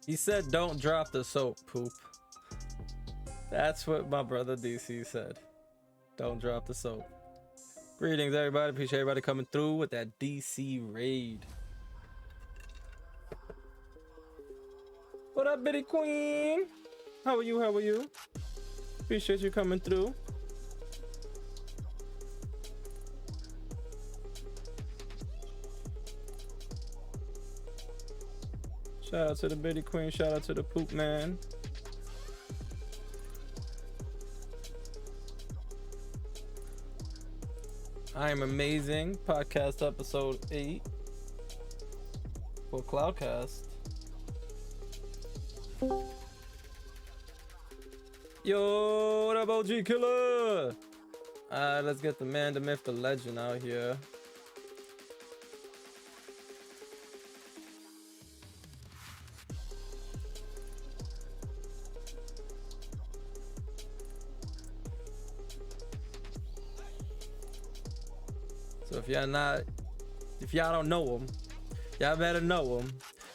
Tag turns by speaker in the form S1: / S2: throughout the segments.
S1: He said, "Don't drop the soap, poop." That's what my brother DC said. Don't drop the soap. Greetings, everybody. Appreciate everybody coming through with that DC raid. What up, Bitty Queen? How are you? How are you? Appreciate you coming through. Shout out to the Bitty Queen. Shout out to the Poop Man. I Am Amazing, podcast episode 8 for KloudCast. Yo, what up, OG Killer? Alright, let's get the man, the myth, the legend out here. So if y'all don't know him, y'all better know him.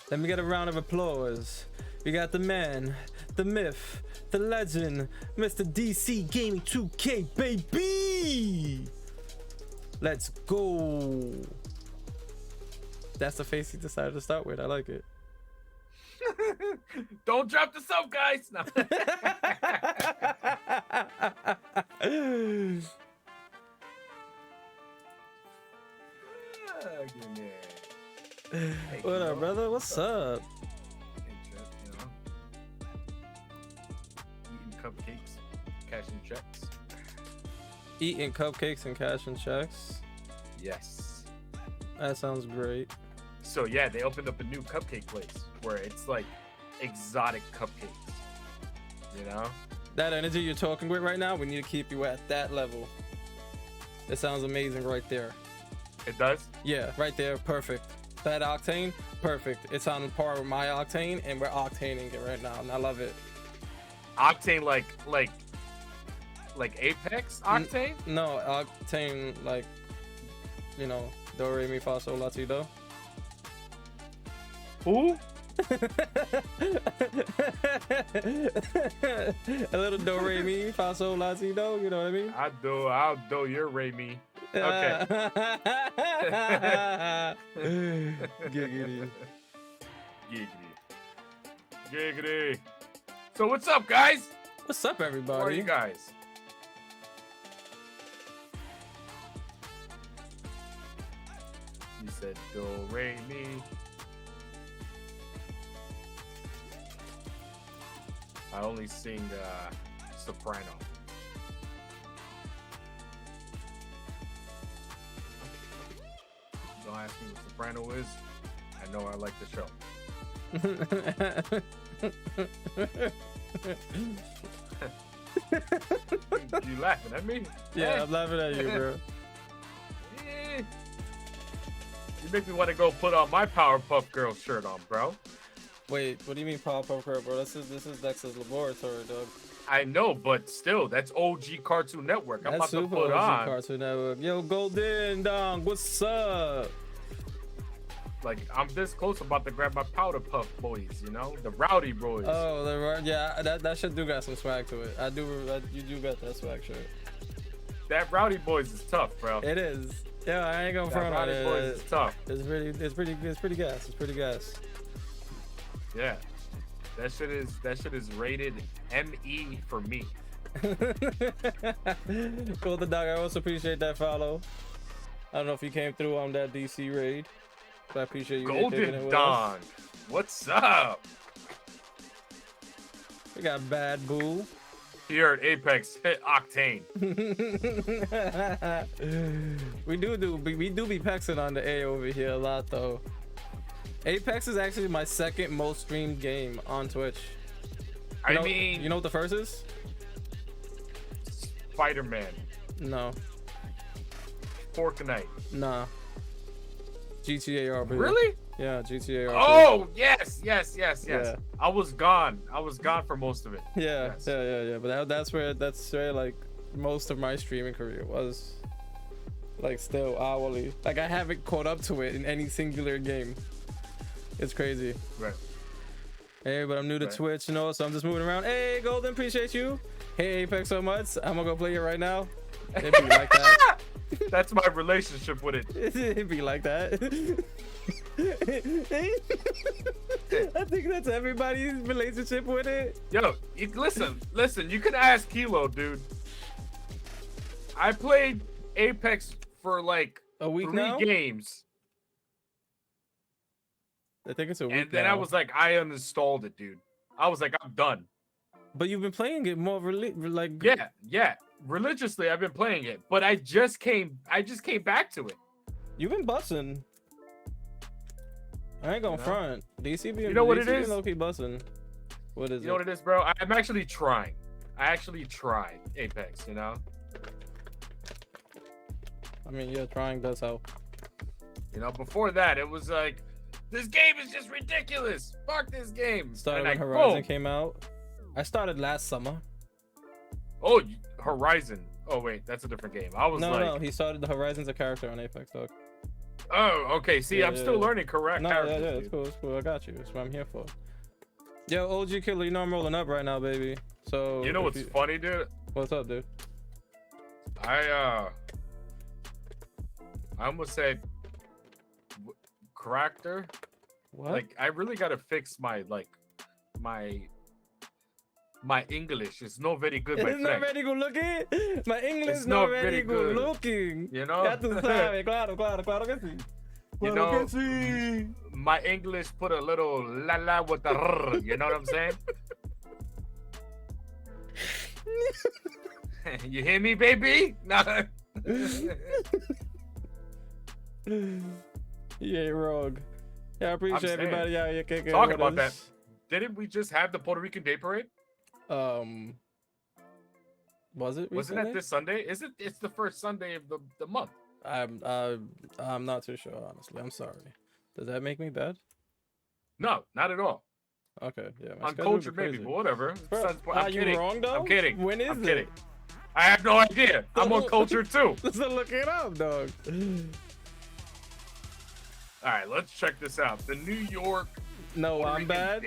S1: Let me get a round of applause. We got the man, the myth, the legend, Mr. DC Gaming 2K, baby! Let's go. That's the face he decided to start with. I like it.
S2: Don't drop the soap, guys. No.
S1: What up, brother? What's up?
S2: Eating cupcakes, cashing checks.
S1: Eating cupcakes and cashing checks.
S2: Yes.
S1: That sounds great.
S2: So yeah, they opened up a new cupcake place where it's like exotic cupcakes. You know?
S1: That energy you're talking with right now, we need to keep you at that level. It sounds amazing right there.
S2: It does?
S1: Yeah, right there, perfect. That octane, perfect. It's on par with my octane, and we're octaning it right now, and I love it.
S2: Octane like Apex octane?
S1: No, octane like, you know, do re mi fa sol la ti do.
S2: Who?
S1: A little do re mi fa sol la ti do, you know what I mean?
S2: I'll do your Ray-Me. Okay.
S1: Giggity.
S2: Giggity. So what's up, guys?
S1: What's up, everybody?
S2: How are you guys? You said do re mi. I only sing soprano. Don't ask me what soprano is. I know I like the show. You laughing at me?
S1: Yeah, I'm laughing at you, bro.
S2: You make me want to go put on my Powerpuff Girls shirt on, bro.
S1: Wait, what do you mean Powerpuff Girl, bro? This is Dex's laboratory, dog.
S2: I know, but still, that's OG Cartoon Network. I'm
S1: That's
S2: about to
S1: super
S2: put
S1: OG
S2: on.
S1: Cartoon Network. Yo, Golden Dong, what's up?
S2: Like, I'm this close about to grab my Powder Puff boys, you know? The Rowdy Boys.
S1: Oh, yeah, that shit do got some swag to it. You do got that swag shirt.
S2: That Rowdy Boys is tough, bro.
S1: It is. Yeah, I ain't gonna front on
S2: Rowdy
S1: it.
S2: Boys is tough.
S1: It's pretty gas. It's pretty gas.
S2: Yeah. That shit is rated ME for me.
S1: Golden Dog, I also appreciate that follow. I don't know if you came through on that DC raid, but I appreciate you.
S2: Golden Dawn, what's up?
S1: We got Bad Boo.
S2: Here at Apex, hit Octane.
S1: we do be pexing on the A over here a lot though. Apex is actually my second most streamed game on Twitch. You know what the first is?
S2: Spider-Man.
S1: No.
S2: Fortnite.
S1: Nah. GTA RP.
S2: Really?
S1: Yeah, GTA RP.
S2: Oh, yes.
S1: Yeah.
S2: I was gone for most of it.
S1: Yeah,
S2: Yes.
S1: yeah. But that's where like most of my streaming career was Like still hourly. Like I haven't caught up to it in any singular game. It's crazy.
S2: Right.
S1: Hey, but I'm new to Twitch, you know, so I'm just moving around. Hey, Golden, appreciate you. Hey, Apex so much. I'm gonna go play it right now. It'd be like that.
S2: That's my relationship with it.
S1: It'd be like that. I think that's everybody's relationship with it.
S2: Yo, listen. You can ask Kilo, dude. I played Apex for like
S1: a week
S2: 3
S1: now?
S2: games.
S1: I think it's a week.
S2: And then I was like, I uninstalled it, dude. I was like, I'm done.
S1: But you've been playing it more like
S2: yeah. Religiously, I've been playing it, but I just came back to it.
S1: You've been bussing. I ain't gonna front. DC be,
S2: you know what
S1: DC
S2: it is?
S1: Low-key bussing. What is it?
S2: You know what it is, bro? I'm actually trying. I actually tried Apex, you know?
S1: I mean, yeah, trying does help.
S2: You know, before that, it was like, this game is just ridiculous. Fuck this game.
S1: Started when Horizon came out. I started last summer.
S2: Oh, Horizon. Oh, wait, that's a different game. I was
S1: no, he started the Horizon's a character on Apex, dog.
S2: Oh, okay. See,
S1: yeah,
S2: I'm still learning correct characters.
S1: Yeah, it's cool. I got you. That's what I'm here for. Yo, OG Killer, you know I'm rolling up right now, baby. So
S2: you know what's funny, dude?
S1: What's up, dude?
S2: I almost said character.
S1: What?
S2: Like, I really gotta fix my English. It's not very good, my friend.
S1: It's not very good looking. My English is not very good looking.
S2: You know?
S1: Ya tú sabes, claro que sí.
S2: You know, my English put a little la with the r. You know what I'm saying? You hear me, baby? No.
S1: You ain't wrong. Yeah, I appreciate everybody out here kicking.
S2: Talk about that. Didn't we just have the Puerto Rican Day Parade?
S1: Was it?
S2: Wasn't that this Sunday? It's the first Sunday of the month.
S1: I'm not too sure, honestly. I'm sorry. Does that make me bad?
S2: No, not at all.
S1: Okay, yeah.
S2: Uncultured maybe, but whatever.
S1: Are you wrong though?
S2: I'm kidding.
S1: When is
S2: I'm kidding. I have no idea. I'm uncultured too.
S1: So look it up, dog.
S2: All right, let's check this out. The New York.
S1: No, I'm bad.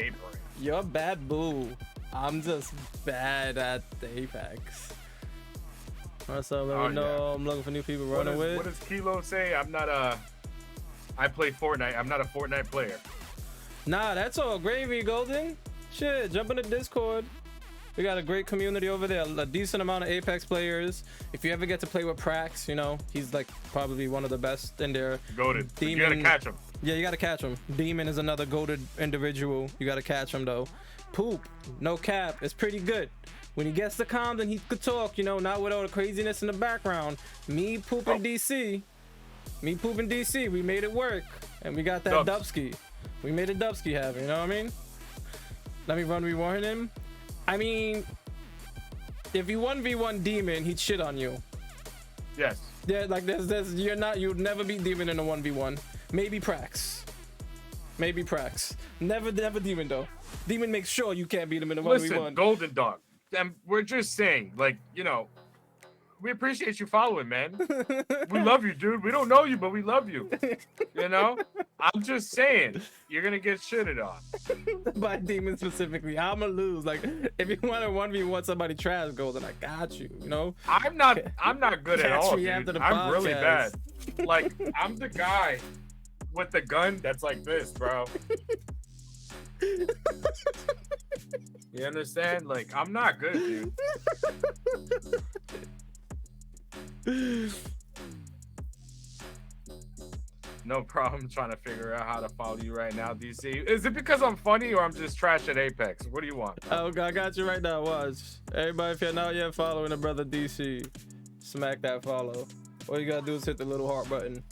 S1: You're bad, boo. I'm just bad at the Apex. So let me know. I'm looking for new people running with.
S2: What does Kilo say? I play Fortnite. I'm not a Fortnite player.
S1: Nah, that's all gravy, Golden. Shit, jump in the Discord. We got a great community over there. A decent amount of Apex players. If you ever get to play with Prax, you know, he's like probably one of the best in there.
S2: Goated. You gotta catch him.
S1: Yeah, you gotta catch him. Demon is another goated individual. You gotta catch him though. Poop, no cap. It's pretty good. When he gets to calm, then he could talk, you know, not with all the craziness in the background. Me pooping DC. We made it work. And we got that Dubsky. We made a Dubsky happen, you know what I mean? Let me reward him. I mean, if you 1v1 Demon, he'd shit on you.
S2: Yes.
S1: Yeah, like you'd never beat Demon in a 1v1. Maybe Prax. Never Demon though. Demon makes sure you can't beat him in a 1v1.
S2: Listen, Golden Dog. We're just saying, like, you know, we appreciate you following, man. We love you, dude. We don't know you, but we love you. You know? I'm just saying, you're gonna get shitted on.
S1: By Demon specifically. I'ma lose. Like, if you want to 1v1 somebody trash, Golden, I got you, you know?
S2: I'm not good at all, dude. I'm really bad. Like, I'm the guy with the gun that's like this, bro. You understand? Like, I'm not good, dude. No problem trying to figure out how to follow you right now, DC. Is it because I'm funny or I'm just trash at Apex? What do you want?
S1: Oh, I got you right now. Watch. Everybody, if you're not yet following the brother DC, smack that follow. All you gotta do is hit the little heart button.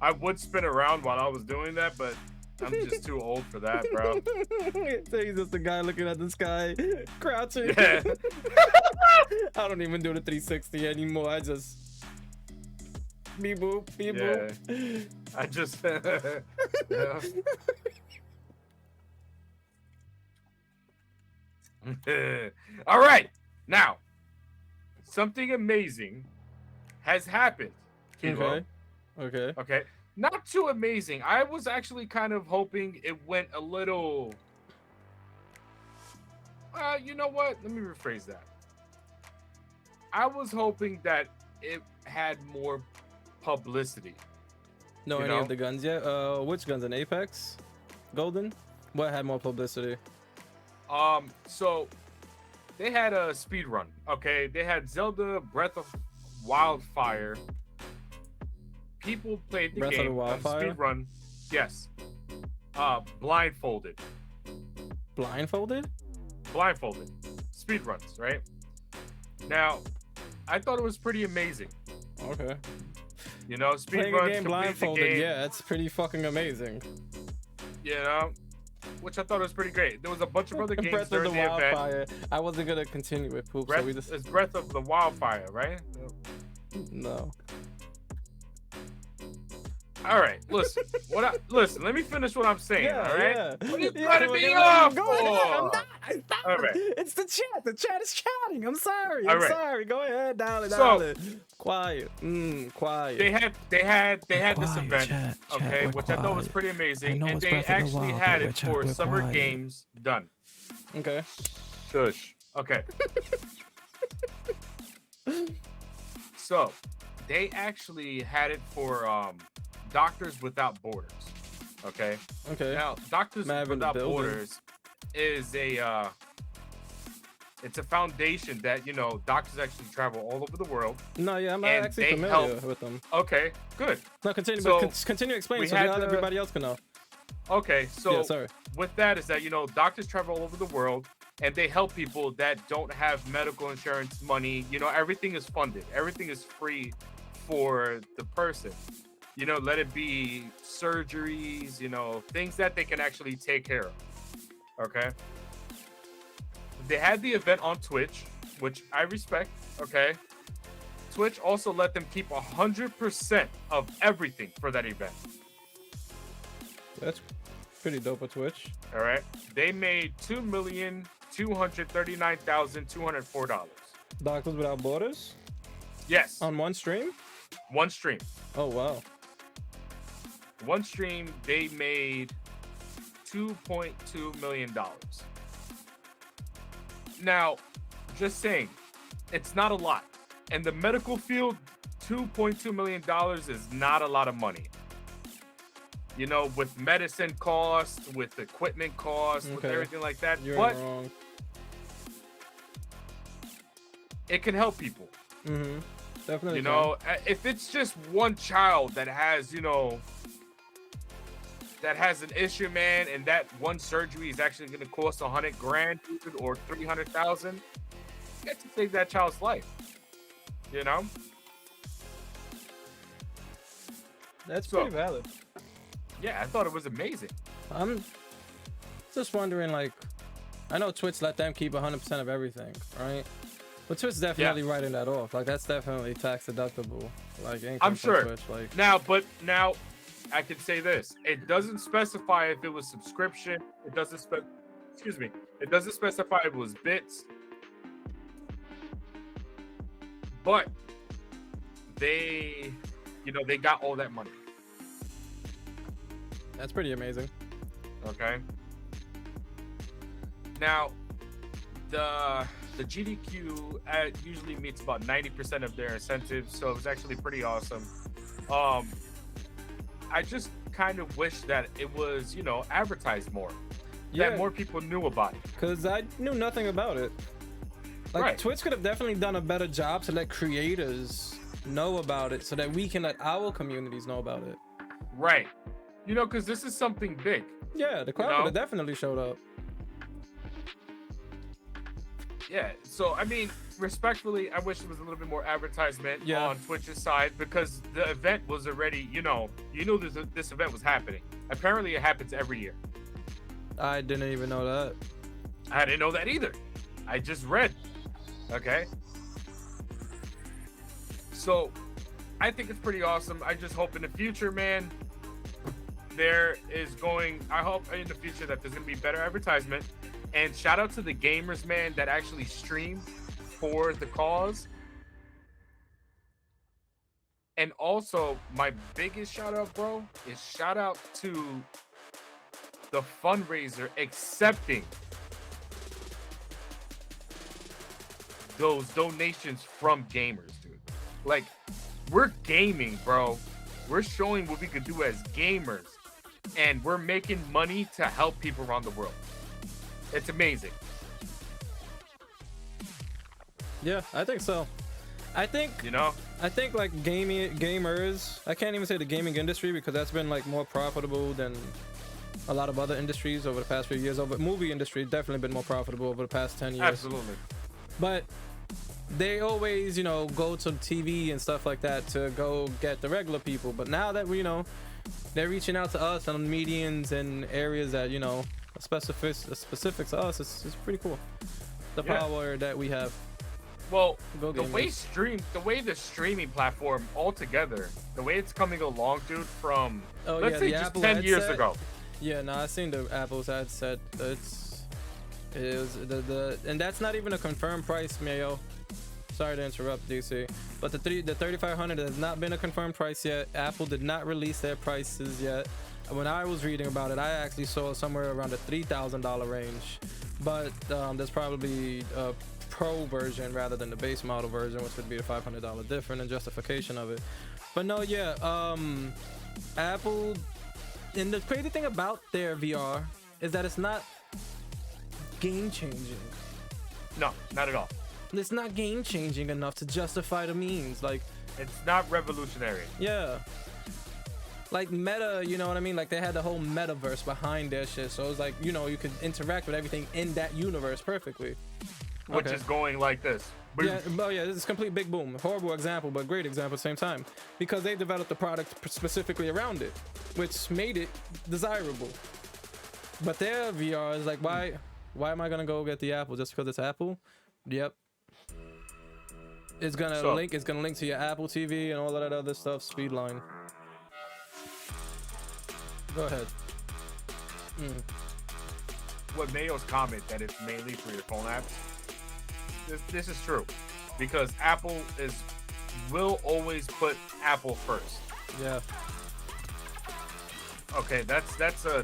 S2: I would spin around while I was doing that, but I'm just too old for that, bro.
S1: So he's just the guy looking at the sky, crouching.
S2: Yeah.
S1: I don't even do the 360 anymore. I just beep boop, beep boop.
S2: I just All right, now something amazing has happened. Kilo.
S1: Okay.
S2: Not too amazing. I was actually kind of hoping it went a little. You know what? Let me rephrase that. I was hoping that it had more publicity.
S1: No, any of the guns yet? Which guns? An Apex? Golden? What had more publicity?
S2: So they had a speed run. Okay, they had Zelda Breath of Wildfire. People played the
S1: Breath of
S2: game
S1: the Wildfire?
S2: speed run. Yes. Blindfolded.
S1: Blindfolded?
S2: Blindfolded. Speed runs, right? Now, I thought it was pretty amazing.
S1: Okay.
S2: You know, speed
S1: Playing
S2: runs,
S1: a game blindfolded, yeah, it's pretty fucking amazing.
S2: You know, which I thought was pretty great. There was a bunch of other games
S1: Breath of
S2: during
S1: the
S2: the
S1: Wildfire.
S2: event.
S1: I wasn't gonna continue with poop, so we just.
S2: It's Breath of the Wildfire, right?
S1: No.
S2: All right, listen. Listen, let me finish what I'm saying.
S1: Yeah,
S2: all right.
S1: yeah.
S2: What are you
S1: Yeah,
S2: cutting
S1: we're
S2: me
S1: gonna-
S2: off
S1: Go ahead. I'm
S2: for?
S1: not.
S2: All right.
S1: It's the chat. The chat is chatting. I'm sorry.
S2: All
S1: I'm
S2: right.
S1: sorry. Go ahead, darling.
S2: So-
S1: Quiet. Quiet.
S2: They had this
S1: Quiet,
S2: event,
S1: chat,
S2: okay,
S1: we're
S2: which I thought was
S1: quiet.
S2: pretty
S1: I
S2: amazing,
S1: know
S2: and
S1: it's
S2: they
S1: Breath of the
S2: actually
S1: Wild,
S2: had
S1: but
S2: it for
S1: we're
S2: Summer
S1: quiet.
S2: Games done.
S1: Okay.
S2: Shush. Okay. So, they actually had it for Doctors Without Borders. Okay.
S1: Okay.
S2: Now, Doctors
S1: Mav in the
S2: Without
S1: building.
S2: Borders is it's a foundation that, you know, doctors actually travel all over the world.
S1: No, yeah, I'm
S2: And
S1: actually
S2: they
S1: familiar
S2: help-
S1: with them.
S2: Okay, good.
S1: No, continue.
S2: So,
S1: But continue explaining
S2: we
S1: so
S2: had
S1: that
S2: the-
S1: everybody else can know.
S2: Okay, so
S1: Yeah, sorry.
S2: with that is that, you know, doctors travel all over the world and they help people that don't have medical insurance money. You know, everything is funded. Everything is free for the person. You know, let it be surgeries, you know, things that they can actually take care of. Okay. They had the event on Twitch, which I respect. Okay. Twitch also let them keep 100% of everything for that event.
S1: That's pretty dope with Twitch.
S2: All right. They made $2,239,204.
S1: Doctors Without Borders
S2: Yes.
S1: on one stream.
S2: One stream.
S1: Oh wow.
S2: One stream, they made $2.2 million. Now, just saying, it's not a lot. In the medical field, $2.2 million is not a lot of money. You know, with medicine costs, with equipment costs, with
S1: Okay.
S2: everything like that.
S1: You're
S2: But
S1: wrong.
S2: it can help people.
S1: Mm-hmm. Definitely.
S2: You know, if it's just one child that has, you know, that has an issue, man, and that one surgery is actually going to cost $100,000 or $300,000, you get to save that child's life. You know,
S1: That's
S2: so-
S1: pretty valid.
S2: yeah, I thought it was amazing.
S1: I'm just wondering, like, I know Twitch let them keep 100% of everything, right? But Twitch definitely writing that off. Like, that's definitely tax deductible. Like, income
S2: I'm
S1: from
S2: sure.
S1: Twitch, like,
S2: Now, I can say this: it doesn't specify if it was subscription. It doesn't It doesn't specify if it was bits. But they, you know, they got all that money.
S1: that's pretty amazing.
S2: Okay. Now, the GDQ usually meets about 90% of their incentives, so it was actually pretty awesome. I just kind of wish that it was, you know, advertised more,
S1: Yeah,
S2: that more people knew about it.
S1: because I knew nothing about it. Like,
S2: Right.
S1: Twitch could have definitely done a better job to let creators know about it so that we can let our communities know about it.
S2: Right. You know, because this is something big.
S1: Yeah, the crowd
S2: know?
S1: would have definitely showed up.
S2: Yeah. So, I mean, respectfully, I wish there was a little bit more advertisement
S1: Yeah.
S2: on Twitch's side, because the event was already, you know this event was happening. Apparently, it happens every year.
S1: I didn't even know that.
S2: I didn't know that either. I just read. Okay. So, I think it's pretty awesome. I just hope in the future, man, I hope in the future that there's going to be better advertisement. And shout out to the gamers, man, that actually stream for the cause. And also, my biggest shout out, bro, is shout out to the fundraiser accepting those donations from gamers, dude. Like, we're gaming, bro. We're showing what we could do as gamers, and we're making money to help people around the world. It's amazing.
S1: Yeah, I think so. I think like gamers. I can't even say the gaming industry because that's been like more profitable than a lot of other industries over the past few years. Over movie industry definitely been more profitable over the past 10 years.
S2: Absolutely.
S1: But they always, go to TV and stuff like that to go get the regular people. But now that they're reaching out to us on medians and areas that specific to us, it's pretty cool. The power that we have.
S2: Well, the way the streaming platform altogether, the way it's coming along, dude, from let's say just
S1: Apple
S2: 10 years ago.
S1: Yeah, no, I seen the Apple's headset. It was and that's not even a confirmed price, Mayo. Sorry to interrupt, DC, but the 3500 has not been a confirmed price yet. Apple did not release their prices yet. When I was reading about it, I actually saw somewhere around the $3,000 range, but there's probably a Pro version rather than the base model version, which would be the $500 difference and justification of it. But no, yeah, Apple, and the crazy thing about their VR is that it's not game changing.
S2: No, not at all.
S1: It's not game changing enough to justify the means. Like,
S2: it's not revolutionary.
S1: Yeah. Like Meta, you know what I mean? Like they had the whole metaverse behind their shit. So it was like, you could interact with everything in that universe perfectly.
S2: Which is going like this.
S1: Yeah, this is complete big boom. Horrible example, but great example at the same time. Because they developed the product specifically around it, which made it desirable. But their VR is like, why am I gonna go get the Apple just because it's Apple? Yep. It's gonna link to your Apple TV and all of that other stuff, Speedline. Go ahead.
S2: What Mayo's comment that it's mainly for your phone apps. This is true, because Apple will always put Apple first.
S1: Yeah.
S2: Okay, that's a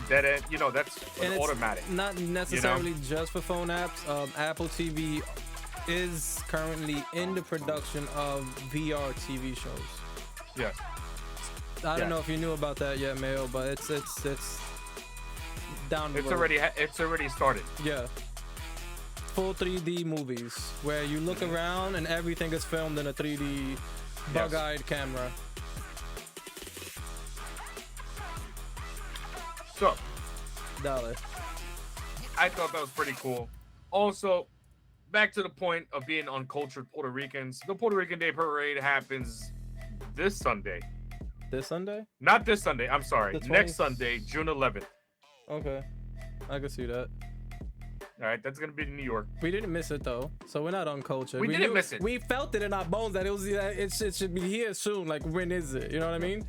S2: dead end. That's an automatic.
S1: Not necessarily just for phone apps. Apple TV is currently in the production of VR TV shows.
S2: Yes.
S1: I don't know if you knew about that yet, Mayo, but it's down the road.
S2: It's already started.
S1: Yeah. Full 3D movies where you look around and everything is filmed in a 3D bug-eyed camera.
S2: So,
S1: Dollar.
S2: I thought that was pretty cool. Also, back to the point of being uncultured Puerto Ricans. The Puerto Rican Day Parade happens this Sunday.
S1: This Sunday?
S2: Not this Sunday. I'm sorry. Next Sunday, June 11th.
S1: Okay, I can see that.
S2: All right, that's gonna be in New York.
S1: We didn't miss it though, so we're not uncultured.
S2: We didn't miss it.
S1: We felt it in our bones that it should be here soon. Like, when is it? You know what I mean?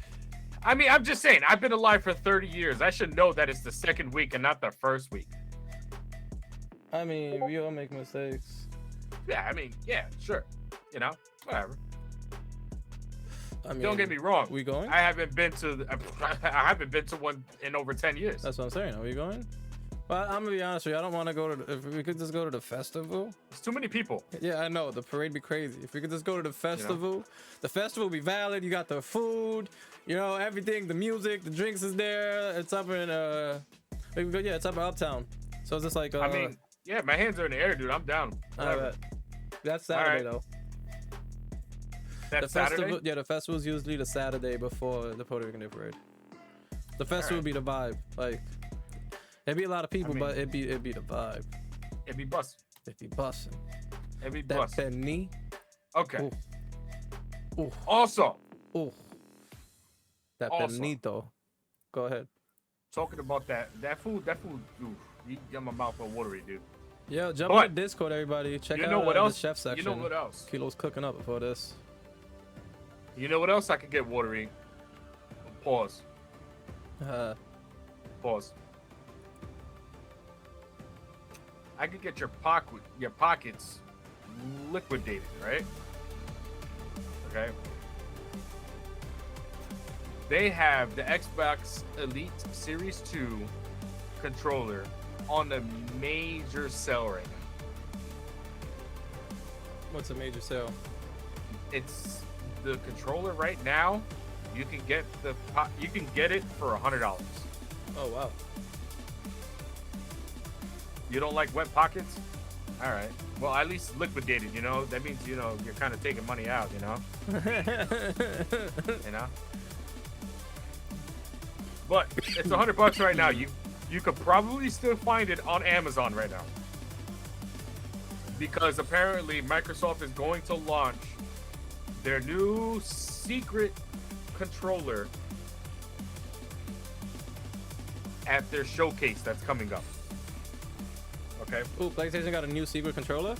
S2: I mean, I'm just saying. I've been alive for 30 years. I should know that it's the second week and not the first week.
S1: I mean, we all make mistakes.
S2: Yeah, I mean, yeah, sure. Whatever.
S1: I mean,
S2: don't get me wrong.
S1: We going?
S2: I haven't been to one in over 10 years.
S1: That's what I'm saying. Are we going? Well, I'm gonna be honest with you. I don't want to go to. If we could just go to the festival.
S2: It's too many people.
S1: Yeah, I know. The parade be crazy. If we could just go to the festival, the festival be valid. You got the food, everything. The music, the drinks is there. It's up in it's up in Uptown. So it's just like.
S2: I mean, yeah, my hands are in the air, dude. I'm down.
S1: That's Saturday though.
S2: That's Saturday?
S1: Festival, yeah, the festival is usually the Saturday before the Puerto Rican Day Parade. The festival would be the vibe. Like, it'd be a lot of people, but it'd be the vibe.
S2: It'd be busting.
S1: It'd be busting.
S2: It'd be
S1: that
S2: busting.
S1: penny.
S2: Okay.
S1: Ooh. Ooh.
S2: Also.
S1: Ooh. That penito. Go ahead.
S2: Talking about that food. Ooh, you got my mouth all watery, dude.
S1: Yeah, jump on the Discord, everybody. Check out
S2: what else?
S1: The chef section.
S2: You know what else?
S1: Kilo's cooking up before this.
S2: You know what else I could get watery? Pause. Pause. I could get your pockets liquidated, right? Okay. they have the Xbox Elite Series 2 controller on a major sale right now.
S1: What's a major sale?
S2: It's the controller right now. You can get it for $100.
S1: Oh wow.
S2: You don't like wet pockets? All right. Well, at least liquidated. You know that means you're kind of taking money out. You know. You know. But it's $100 right now. You could probably still find it on Amazon right now. Because apparently Microsoft is going to launch their new secret controller at their showcase that's coming up. Okay.
S1: Ooh, PlayStation got a new secret controller?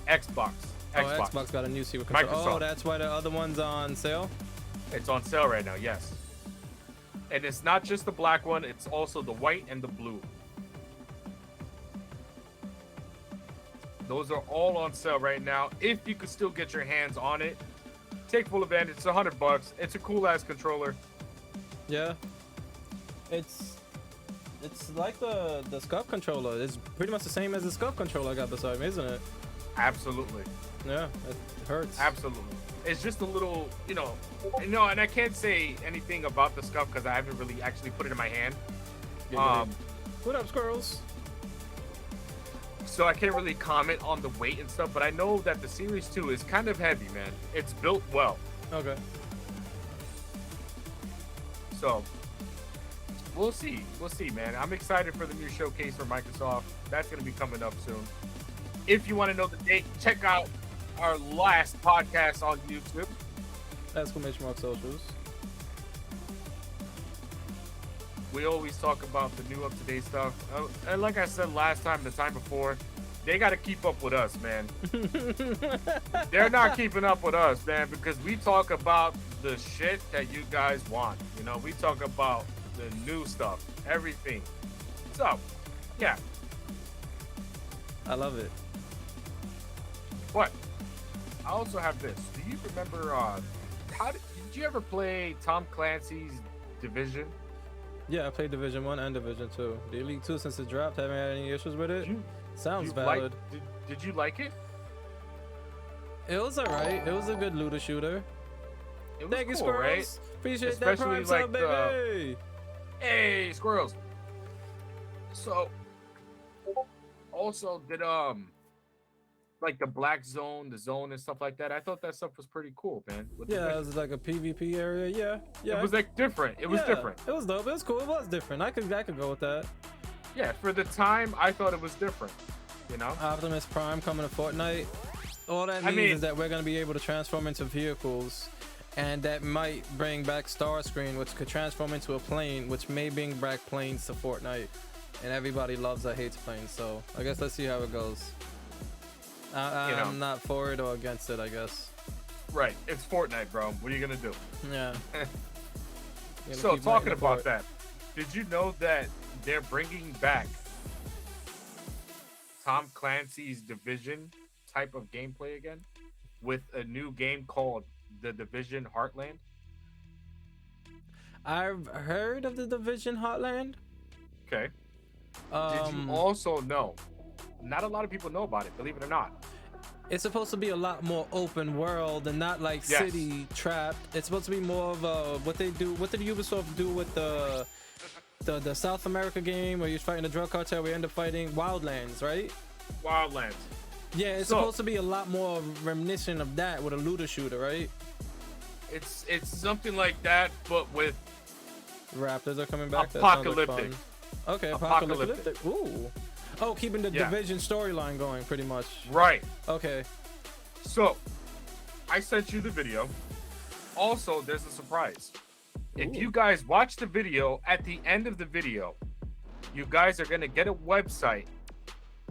S2: Xbox.
S1: Oh, Xbox got a new secret controller.
S2: Microsoft.
S1: Oh, that's why the other one's on sale?
S2: It's on sale right now, yes. And it's not just the black one, it's also the white and the blue. Those are all on sale right now. If you could still get your hands on it, take full advantage. It's $100. It's a cool ass controller.
S1: Yeah. It's like the SCUF controller. It's pretty much the same as the SCUF controller I got beside me, isn't it?
S2: Absolutely.
S1: Yeah, it hurts.
S2: Absolutely. It's just a little, and I can't say anything about the SCUF because I haven't really actually put it in my hand.
S1: What up, squirrels?
S2: So I can't really comment on the weight and stuff, but I know that the Series 2 is kind of heavy, man. It's built well.
S1: Okay.
S2: So we'll see, man. I'm excited for the new showcase for Microsoft. That's going to be coming up soon. If you want to know the date, check out our last podcast on YouTube.
S1: !mark socials.
S2: We always talk about the new up-to-date stuff. And like I said last time, the time before, they got to keep up with us, man. They're not keeping up with us, man, because we talk about the shit that you guys want. We talk about the new stuff, everything. So, yeah.
S1: I love it.
S2: But I also have this. Do you remember, did you ever play Tom Clancy's Division?
S1: Yeah, I played Division 1 and Division 2. The Elite 2, since it dropped, haven't had any issues with it. Sounds valid.
S2: Did you like it?
S1: It was alright. It was a good looter shooter.
S2: It was
S1: Thank you,
S2: cool,
S1: Squirrels.
S2: right?
S1: Appreciate
S2: Especially
S1: that prime
S2: like
S1: sub, baby.
S2: Hey, Squirrels. So, also did like the black zone, the zone and stuff like that. I thought that stuff was pretty cool, man.
S1: Yeah, it was like a PvP area. Yeah.
S2: It was like different. It was different.
S1: It was dope. It was cool. It was different. I could go with that.
S2: Yeah, for the time, I thought it was different.
S1: Optimus Prime coming to Fortnite. All that means is that we're gonna be able to transform into vehicles, and that might bring back Starscream, which could transform into a plane, which may bring back planes to Fortnite. And everybody loves or hates planes, so I guess let's see how it goes. I'm not for it or against it, I guess.
S2: Right, it's Fortnite, bro. What are you gonna do?
S1: Yeah.
S2: So talking about that, did you know that they're bringing back Tom Clancy's Division type of gameplay again with a new game called The Division Heartland?
S1: I've heard of the Division Heartland.
S2: Okay. Did you also know? Not a lot of people know about it, believe it or not.
S1: It's supposed to be a lot more open world and not like city trapped. It's supposed to be more of a what did Ubisoft do with the South America game where you're fighting the drug cartel, we end up fighting Wildlands, right?
S2: Wildlands.
S1: Yeah, it's supposed to be a lot more reminiscent of that with a looter shooter, right?
S2: It's something like that, but with
S1: Raptors are coming back.
S2: Apocalyptic.
S1: Okay, apocalyptic. Ooh. Oh, keeping the Division storyline going, pretty much.
S2: Right.
S1: Okay.
S2: So, I sent you the video. Also, there's a surprise. If you guys watch the video, at the end of the video, you guys are going to get a website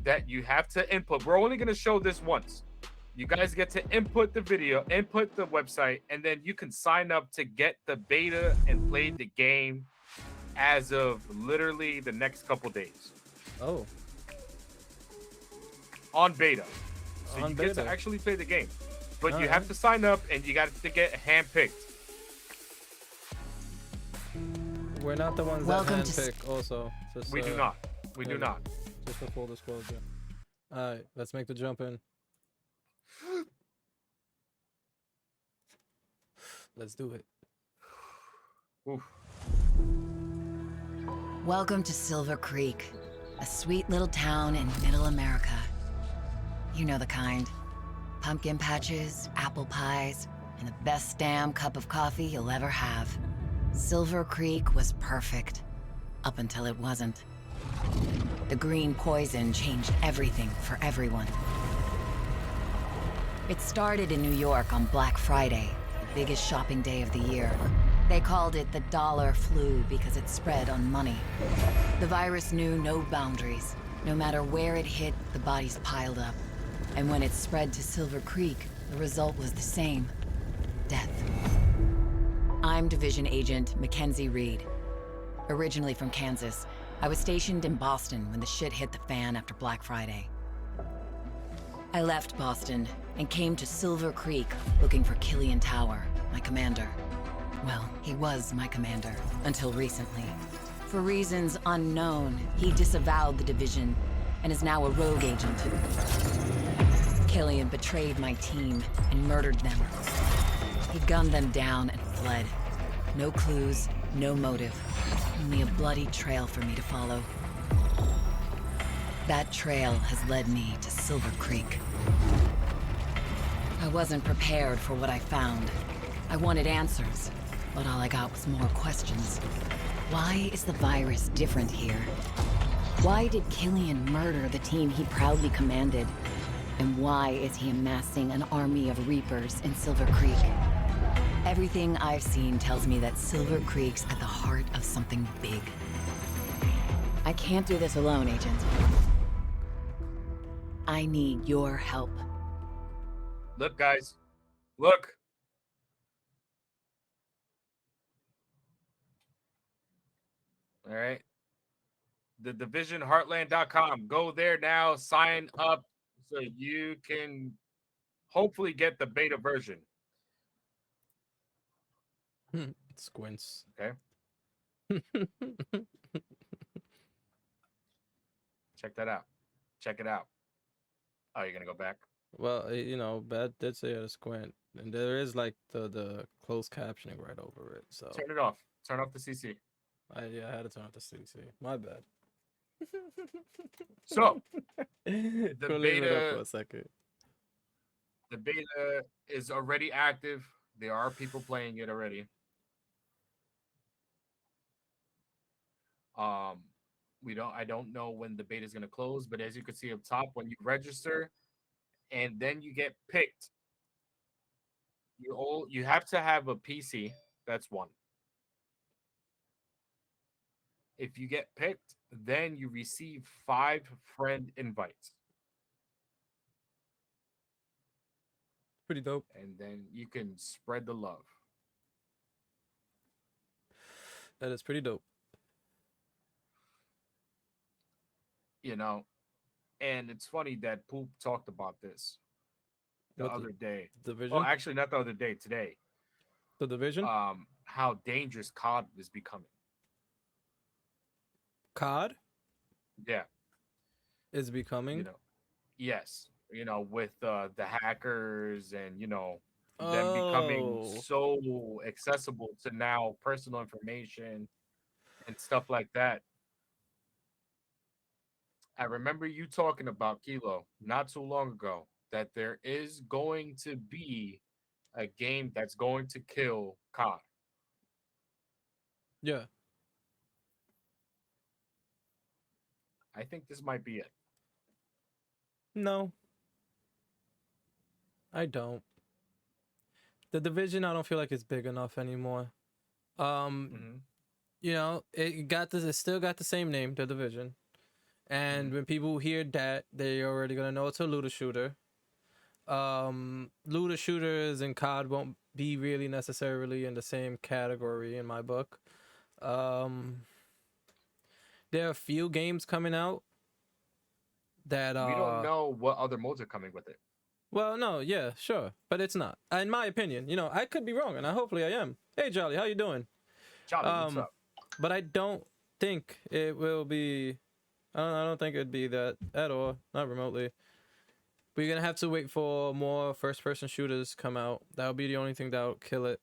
S2: that you have to input. We're only going to show this once. You guys get to input the video, input the website, and then you can sign up to get the beta and play the game as of literally the next couple days.
S1: Oh.
S2: On beta. So you get to actually play the game. But you have to sign up and you got to get handpicked.
S1: We're not the ones
S3: Welcome
S1: that
S3: to
S1: handpick. Also, just,
S2: We do not. We do
S1: yeah.
S2: not.
S1: Just for full disclosure. All right, let's make the jump in. Let's do it.
S2: Oof.
S3: Welcome to Silver Creek, a sweet little town in middle America. You know the kind. Pumpkin patches, apple pies, and the best damn cup of coffee you'll ever have. Silver Creek was perfect, up until it wasn't. The green poison changed everything for everyone. It started in New York on Black Friday, the biggest shopping day of the year. They called it the dollar flu because it spread on money. The virus knew no boundaries. No matter where it hit, the bodies piled up. And when it spread to Silver Creek, the result was the same: death. I'm Division Agent Mackenzie Reed. Originally from Kansas, I was stationed in Boston when the shit hit the fan after Black Friday. I left Boston and came to Silver Creek looking for Killian Tower, my commander. Well, he was my commander, until recently. For reasons unknown, he disavowed the division and is now a rogue agent. Killian betrayed my team and murdered them. He gunned them down and fled. No clues, no motive, only a bloody trail for me to follow. That trail has led me to Silver Creek. I wasn't prepared for what I found. I wanted answers, but all I got was more questions. Why is the virus different here? Why did Killian murder the team he proudly commanded? And why is he amassing an army of Reapers in Silver Creek? Everything I've seen tells me that Silver Creek's at the heart of something big. I can't do this alone, Agent. I need your help.
S2: Look, guys. Look. All right. The divisionheartland.com. Go there now. Sign up so you can hopefully get the beta version.
S1: Squints.
S2: Okay. Check that out. Check it out. Oh, you're gonna go back?
S1: Well, you know, Bad did say a squint, and there is like the closed captioning right over it. So
S2: Turn it off. Turn off the CC.
S1: I had to turn off the CC. My bad.
S2: So
S1: the
S2: beta-
S1: it up for a second.
S2: The beta is already active. There are people playing it already. I don't know when the beta is going to close, but as you can see up top, when you register and then you get picked, you have to have a PC. That's one. If you get picked, then you receive 5 friend invites.
S1: Pretty dope.
S2: And then you can spread the love.
S1: That is pretty dope.
S2: You know, and it's funny that Poop talked about this the other day.
S1: Division?
S2: Oh, actually, not the other day. Today.
S1: The Division?
S2: How dangerous COD is becoming.
S1: COD
S2: Yeah.
S1: is becoming.
S2: You know, yes. You know, with the hackers and them becoming so accessible to now personal information and stuff like that. I remember you talking about, Kilo, not too long ago, that there is going to be a game that's going to kill COD.
S1: Yeah.
S2: I think this might be it.
S1: No. I don't. The Division, I don't feel like it's big enough anymore. You know, it still got the same name, The Division. And when people hear that, they already gonna know it's a looter shooter. Looter shooters and COD won't be really necessarily in the same category in my book. There are a few games coming out that
S2: We don't know what other modes are coming with it.
S1: Well, no, yeah, sure, but it's not. In my opinion, you know, I could be wrong, and hopefully I am. Hey, Jolly, how you doing?
S2: Charlie, what's up?
S1: But I don't think it will be. I don't think it'd be that at all, not remotely. We're gonna have to wait for more first-person shooters come out. That'll be the only thing that'll kill it.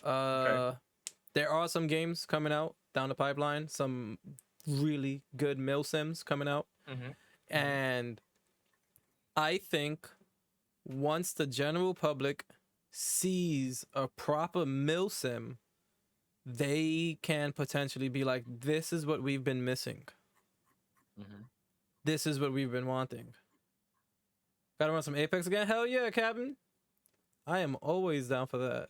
S2: Okay.
S1: There are some games coming out down the pipeline. Some really good mill sims coming out, and I think once the general public sees a proper mill sim, they can potentially be like, "This is what we've been missing. This is what we've been wanting." Gotta run some Apex again? Hell yeah, Captain. I am always down for that.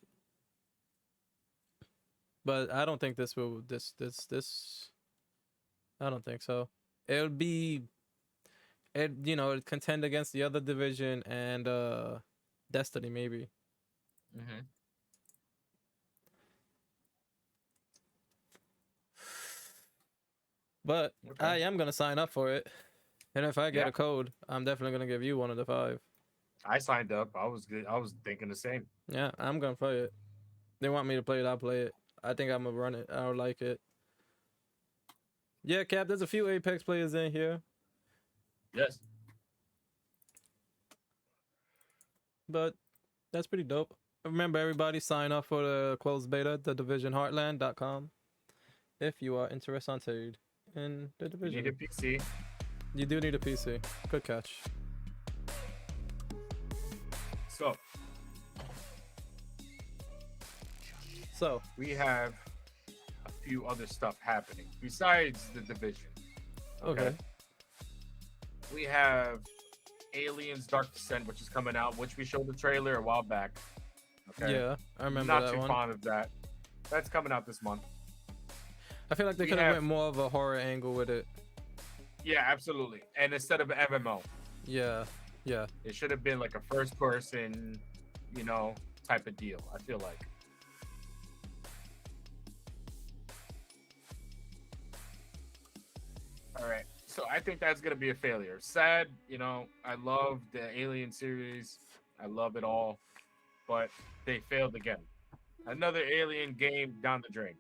S1: But I don't think this will I don't think so. It'll be it'd contend against the other division and Destiny maybe. But I am gonna sign up for it. And if I get a code, I'm definitely gonna give you one of the 5.
S2: I signed up. I was good. I was thinking the same.
S1: Yeah, I'm gonna play it. They want me to play it, I'll play it. I think I'm gonna run it. I don't like it. Yeah, Cap, there's a few Apex players in here.
S2: Yes.
S1: But that's pretty dope. Remember, everybody sign up for the closed beta, thedivisionheartland.com, if you are interested in the division.
S2: You need a PC.
S1: You do need a PC. Good catch. So
S2: we have a few other stuff happening besides the division.
S1: Okay.
S2: We have Aliens Dark Descent, which is coming out, which we showed the trailer a while back. Okay.
S1: Yeah, I remember
S2: Not
S1: that
S2: too
S1: one.
S2: fond of that. That's coming out this month.
S1: I feel like they could have went more of a horror angle with it.
S2: Yeah, absolutely. And instead of an MMO.
S1: Yeah.
S2: It should have been like a first person, type of deal, I feel like. All right. So I think that's going to be a failure. Sad, I love the Alien series. I love it all. But they failed again. Another Alien game down the drain.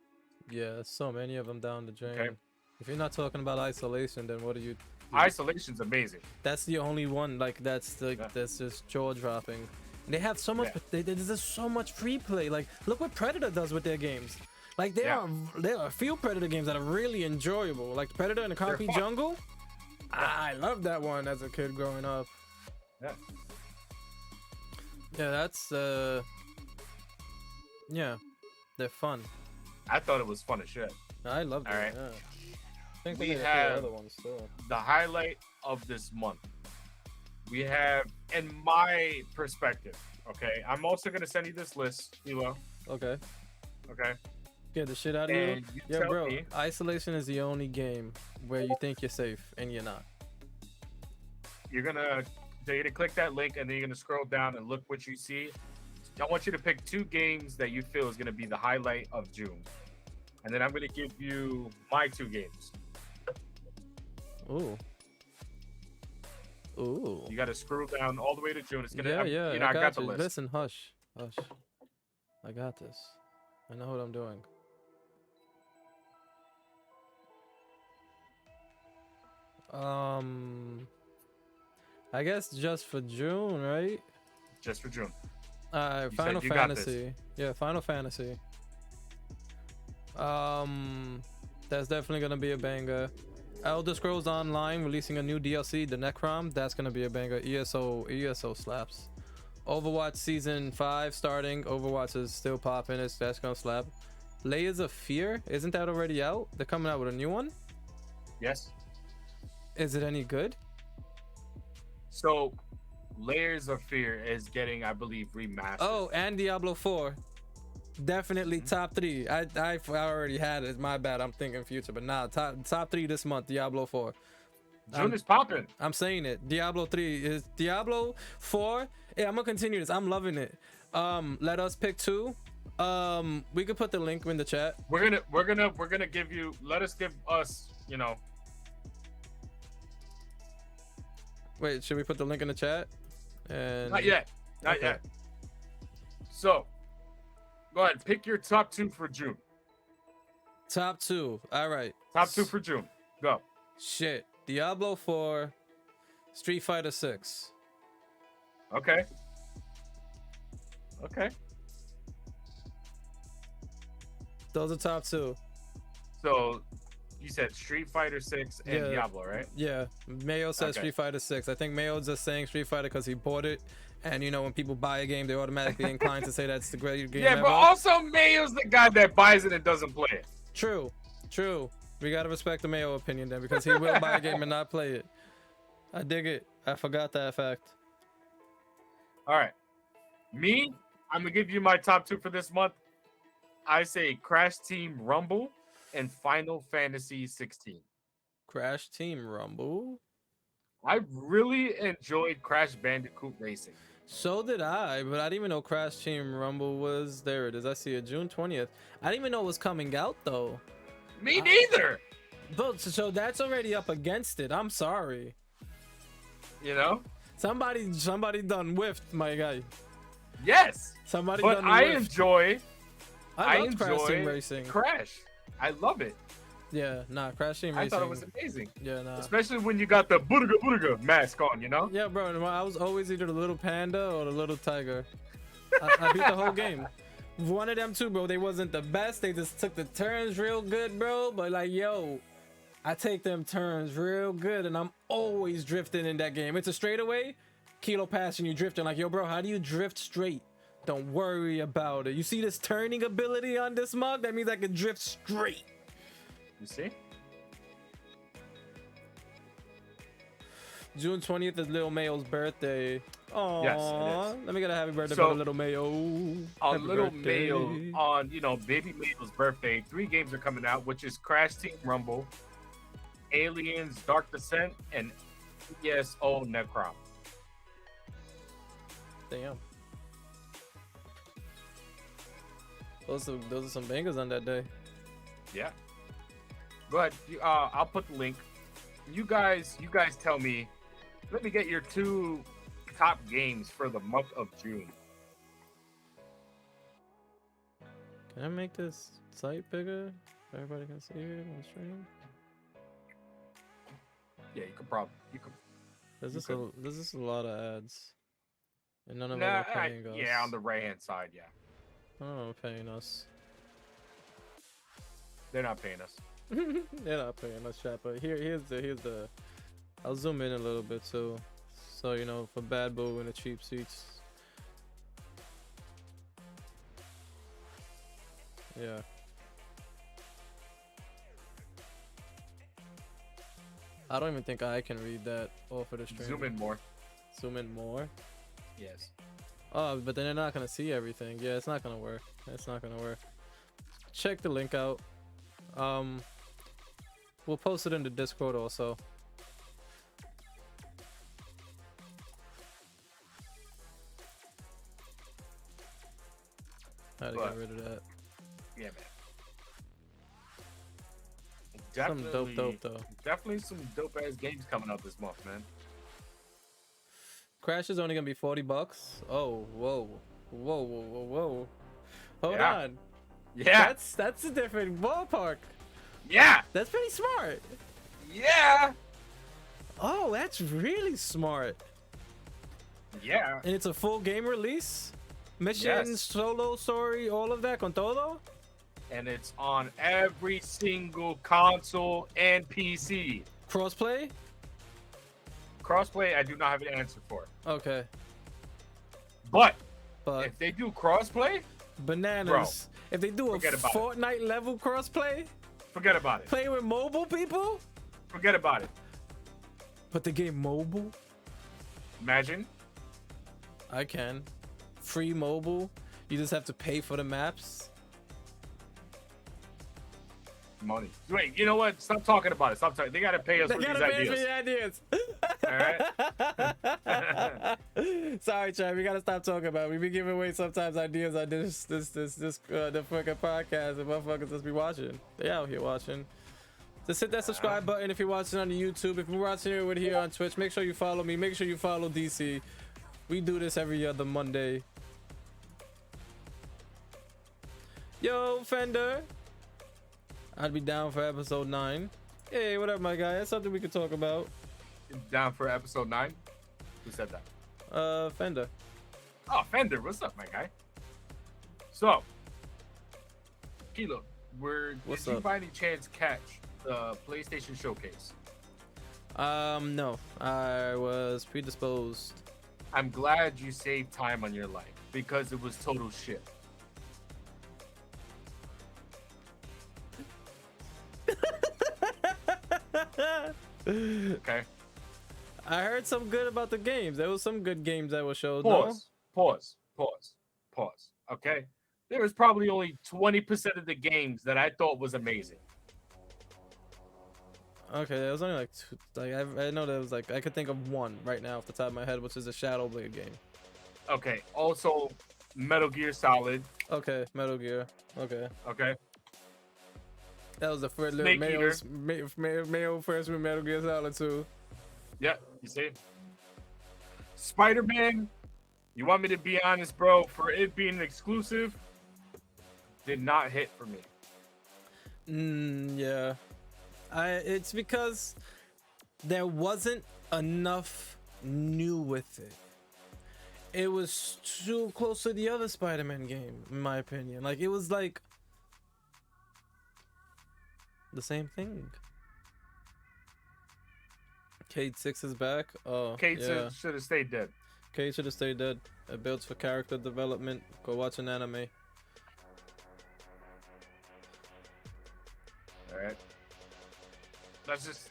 S1: Yeah, so many of them down the drain.
S2: Okay.
S1: If you're not talking about Isolation, then what are you?
S2: Isolation's amazing.
S1: That's the only one that's just jaw dropping. They have so much. There's just so much free play. Like, look what Predator does with their games. Like there are a few Predator games that are really enjoyable. Like Predator in the Concrete Jungle. I loved that one as a kid growing up.
S2: Yeah.
S1: Yeah, that's yeah, they're fun.
S2: I thought it was fun as shit.
S1: I loved it.
S2: All right.
S1: Yeah. I think
S2: We
S1: they
S2: have
S1: other ones too.
S2: The highlight of this month. We have, in my perspective, okay, I'm also going to send you this list, Elo.
S1: Okay.
S2: Okay.
S1: Get the shit out of
S2: And
S1: you.
S2: you
S1: Yeah,
S2: tell
S1: bro.
S2: me-
S1: Isolation is the only game where you think you're safe and you're not.
S2: You're going to click that link and then you're going to scroll down and look what you see. I want you to pick 2 games that you feel is going to be the highlight of June. And then I'm going to give you my 2 games.
S1: Ooh. Ooh.
S2: You got to scroll down all the way to June. It's going to,
S1: Yeah,
S2: I got the
S1: you.
S2: list.
S1: Listen, hush. I got this. I know what I'm doing. I guess just for June, right?
S2: Just for June.
S1: Final
S2: you got this.
S1: Fantasy. Yeah, Final Fantasy. That's definitely gonna be a banger. Elder Scrolls Online releasing a new DLC, the Necrom. That's gonna be a banger. ESO slaps. Overwatch Season 5 starting. Overwatch is still popping. That's gonna slap. Layers of Fear, isn't that already out? They're coming out with a new one.
S2: Yes.
S1: Is it any good?
S2: So, Layers of Fear is getting, I believe, remastered.
S1: Oh, and Diablo 4. Definitely top 3. I already had it. My bad. I'm thinking future, but nah. Top 3 this month. Diablo 4.
S2: June is popping.
S1: I'm saying it. Diablo 3 is Diablo 4. Yeah, I'm gonna continue this. I'm loving it. Let us pick 2. We could put the link in the chat.
S2: We're gonna give you. Let us give us.
S1: Wait, should we put the link in the chat? And
S2: Not yet. Not
S1: Okay.
S2: yet. So, go ahead. Pick your top 2 for June.
S1: Top 2. All right.
S2: Top 2 for June. Go.
S1: Shit. Diablo 4, Street Fighter 6.
S2: Okay. Okay.
S1: Those are top 2.
S2: So you said Street Fighter 6 and
S1: Yeah.
S2: Diablo, right?
S1: Yeah. Mayo said
S2: Okay.
S1: Street Fighter 6. I think Mayo's just saying Street Fighter because he bought it. And you know, when people buy a game, they're automatically inclined to say that's the greatest game
S2: Yeah,
S1: ever.
S2: but also Mayo's the guy that buys it and doesn't play it.
S1: True. We gotta respect the Mayo opinion then, because he will buy a game and not play it. I dig it. I forgot that fact.
S2: All right. Me, I'm going to give you my top 2 for this month. I say Crash Team Rumble and Final Fantasy 16.
S1: Crash Team Rumble.
S2: I really enjoyed Crash Bandicoot Racing.
S1: So did I, but I didn't even know Crash Team Rumble was. There it is. I see it, June 20th. I didn't even know it was coming out though.
S2: Me neither.
S1: But so that's already up against it. I'm sorry.
S2: You know?
S1: Somebody done whiffed, my guy.
S2: Yes.
S1: Somebody
S2: But
S1: done
S2: I
S1: whiffed.
S2: enjoy
S1: I love Crash Team
S2: enjoy
S1: Racing.
S2: Crash. I love it.
S1: Yeah, nah, Crash Team
S2: I
S1: Racing.
S2: thought it was amazing.
S1: Yeah, nah.
S2: Especially when you got the Booga mask on, you know?
S1: Yeah, bro. I was always either the little panda or the little tiger. I beat the whole game. One of them two, bro. They wasn't the best. They just took the turns real good, bro. But like, yo, I take them turns real good, and I'm always drifting in that game. It's a straightaway, kilo pass, and you drifting. Like, yo, bro, how do you drift straight? Don't worry about it. You see this turning ability on this mug? That means I can drift straight.
S2: You see?
S1: June 20th is Lil Mayo's birthday. Oh,
S2: Yes, it is.
S1: Let me get a happy birthday
S2: So,
S1: for Little Mayo.
S2: On
S1: Happy
S2: Little
S1: birthday.
S2: Mayo, on, you know, Baby Mayo's birthday, 3 games are coming out, which is Crash Team Rumble, Aliens Dark Descent, and ESO Necrom.
S1: Damn. Those are some bangers on that day.
S2: Yeah. Go ahead. I'll put the link. You guys tell me. Let me get your 2 top games for the month of June.
S1: Can I make this site bigger? Everybody can see it on stream.
S2: Yeah, you could probably.
S1: There's just a lot of ads, and none of
S2: Nah,
S1: them are paying us.
S2: yeah, on the right hand side, yeah.
S1: None of them are paying us.
S2: They're not paying us.
S1: They're not paying us, chat. But here's the. I'll zoom in a little bit too, so you know, for Bad Boo and the cheap seats. Yeah. I don't even think I can read that off of the stream.
S2: Zoom in more.
S1: Zoom in more.
S2: Yes.
S1: Oh, but then they're not gonna see everything. Yeah, it's not gonna work. It's not gonna work. Check the link out. We'll post it in the Discord also. How to get rid of that.
S2: Yeah, man.
S1: Something dope though.
S2: Definitely some dope ass games coming out this month, man.
S1: Crash is only gonna be $40. Oh, whoa. Hold
S2: Yeah.
S1: on.
S2: Yeah.
S1: That's a different ballpark.
S2: Yeah.
S1: That's pretty smart.
S2: Yeah.
S1: Oh, that's really smart.
S2: Yeah.
S1: And it's a full game release? Mission,
S2: Yes.
S1: solo story, all of that, con todo?
S2: And it's on every single console and PC.
S1: Crossplay?
S2: Crossplay, I do not have an answer for.
S1: Okay.
S2: But
S1: But
S2: if they do crossplay,
S1: bananas. If they do a
S2: forget about it.
S1: Fortnite level crossplay,
S2: forget about it.
S1: play with mobile people,
S2: Forget about it.
S1: but the game mobile,
S2: Imagine.
S1: I can. Free mobile. You just have to pay for the maps.
S2: Money. Wait, you know what? Stop talking about it. Stop talking. They gotta pay us
S1: They
S2: for these
S1: gotta pay for
S2: ideas.
S1: the ideas. Sorry, Chad. We gotta stop talking about it. We be giving away sometimes ideas on the fucking podcast, and motherfuckers just be watching. They out here watching. Just hit that subscribe button if you're watching on the YouTube. If you're watching it with here on Twitch, make sure you follow me. Make sure you follow DC. We do this every other Monday. Yo, Fender. I'd be down for episode 9. Hey, what up, my guy? That's something we could talk about.
S2: Down for episode 9? Who said that?
S1: Fender.
S2: Oh, Fender, what's up, my guy? So, Kilo, did you by any chance catch the PlayStation Showcase?
S1: No. I was predisposed.
S2: I'm glad you saved time on your life because it was total shit. Okay.
S1: I heard some good about the games. There was some good games that were showed.
S2: Pause. Okay. There was probably only 20% of the games that I thought was amazing.
S1: Okay, there was only like 2. Like I know there was like I could think of one right now off the top of my head, which is a Shadow Blade game.
S2: Okay. Also, Metal Gear Solid.
S1: Okay, Metal Gear. Okay.
S2: Okay.
S1: That was the first
S2: Snake
S1: Mayo first with Metal Gear Solid 2.
S2: Yeah, you see? Spider-Man, you want me to be honest, bro, for it being an exclusive, did not hit for me.
S1: Yeah. It's because there wasn't enough new with it. It was too close to the other Spider-Man game, in my opinion. Like, it was like the same thing. Cade 6 is back. Oh,
S2: Cade
S1: yeah.
S2: should have stayed dead.
S1: Cade should have stayed dead. It builds for character development. Go watch an anime.
S2: Alright. That's just...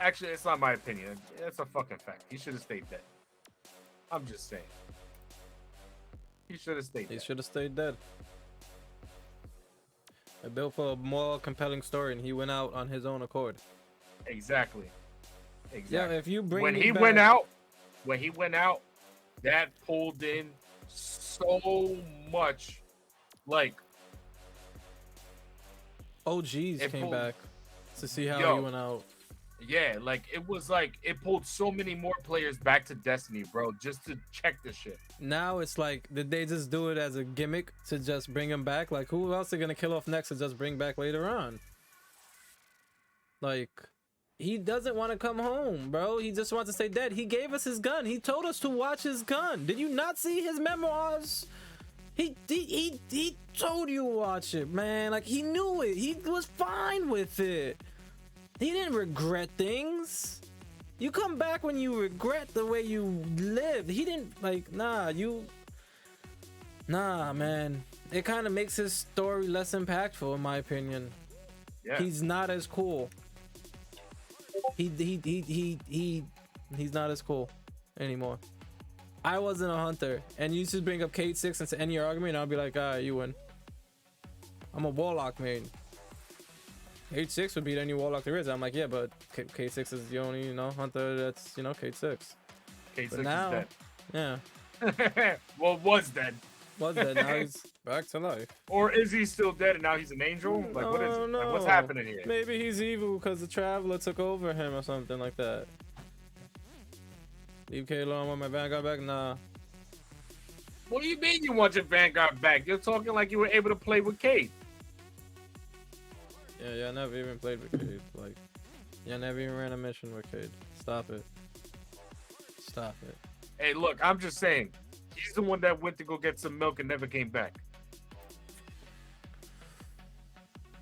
S2: Actually, it's not my opinion. It's a fucking fact. He should have stayed dead. I'm just saying. He should have stayed dead.
S1: He should have stayed dead. It built for a more compelling story, and he went out on his own accord.
S2: Exactly.
S1: Yeah, if you bring
S2: when
S1: me
S2: he
S1: back...
S2: went out, that pulled in so much, like
S1: OGs came back to see how he went out.
S2: Yeah, like it was like it pulled so many more players back to Destiny, bro, just to check the shit.
S1: Now it's like, did they just do it as a gimmick to just bring him back? Like, who else are gonna kill off next to just bring back later on? Like, he doesn't want to come home, bro. He just wants to stay dead. He gave us his gun. He told us to watch his gun. Did you not see his memoirs? He told you to watch it, man. Like, he knew it. He was fine with it. He didn't regret things. You come back when you regret the way you lived. He didn't, like, nah, man. It kind of makes his story less impactful, in my opinion.
S2: Yeah.
S1: He's not as cool. He's not as cool anymore. I wasn't a hunter, and you just bring up Cade 6 into any argument, and I'll be like, you win. I'm a warlock main. Cade 6 would beat any warlock there is. I'm like, yeah, but Cade 6 is the only, hunter that's, Cade 6.
S2: Cade 6
S1: now,
S2: is
S1: dead.
S2: Yeah. Well, was dead.
S1: Was dead. Now he's back to life.
S2: Or is he still dead and now he's an angel? Like, what is it?
S1: No.
S2: Like, what's happening here?
S1: Maybe he's evil because the Traveler took over him or something like that. Leave Cade alone. Want my Vanguard back? Nah.
S2: What do you mean you want your Vanguard back? You're talking like you were able to play with Cade.
S1: Yeah, I never even played with Cade. Like, I never even ran a mission with Cade. Stop it. Stop it.
S2: Hey, look, I'm just saying. He's the one that went to go get some milk and never came back.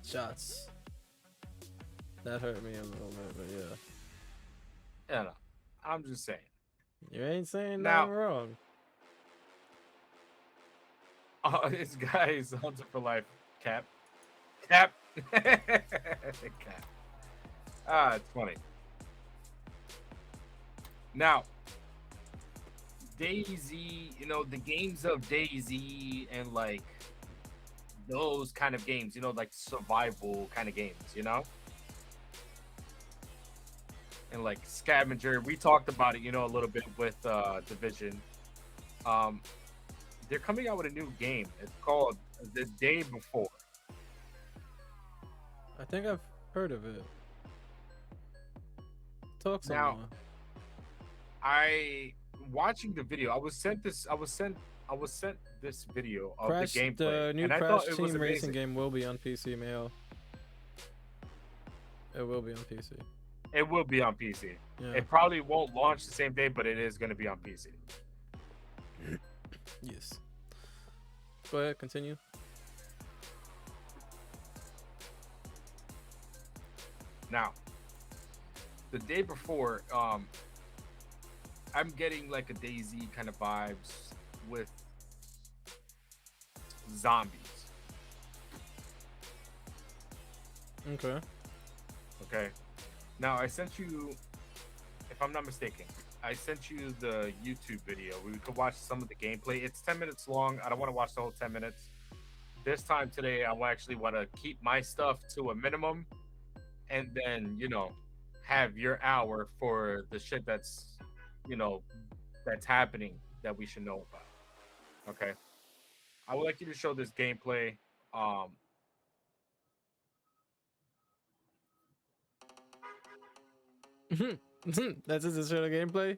S1: Shots. That hurt me a little bit, but yeah.
S2: Yeah, no, I'm just saying.
S1: You ain't saying
S2: Now-
S1: nothing wrong.
S2: Oh, this guy is hunter for life. Cap. Cap. Ah, it's funny. Now, DayZ, the games of DayZ and like those kind of games, like survival kind of games, and like Scavenger. We talked about it, a little bit with Division. They're coming out with a new game. It's called The Day Before.
S1: I think I've heard of it. Talk some
S2: Now,
S1: more.
S2: Watching the video, I was sent this video of
S1: Crash,
S2: the gameplay,
S1: the new
S2: and I
S1: Crash
S2: thought it was
S1: Team Racing
S2: amazing.
S1: game will be on PC Mail. It will be on PC.
S2: It will be on PC.
S1: Yeah.
S2: It probably won't launch the same day, but it is going to be on PC.
S1: Yes. Go ahead, continue.
S2: Now, the day before, I'm getting like a DayZ kind of vibes with zombies.
S1: Okay.
S2: Okay. Now, I sent you, if I'm not mistaken, I sent you the YouTube video where we could watch some of the gameplay. It's 10 minutes long. I don't want to watch the whole 10 minutes. This time today, I actually want to keep my stuff to a minimum and then, you know, have your hour for the shit that's, you know, that's happening that we should know about. Okay. I would like you to show this gameplay.
S1: That's just to show the gameplay?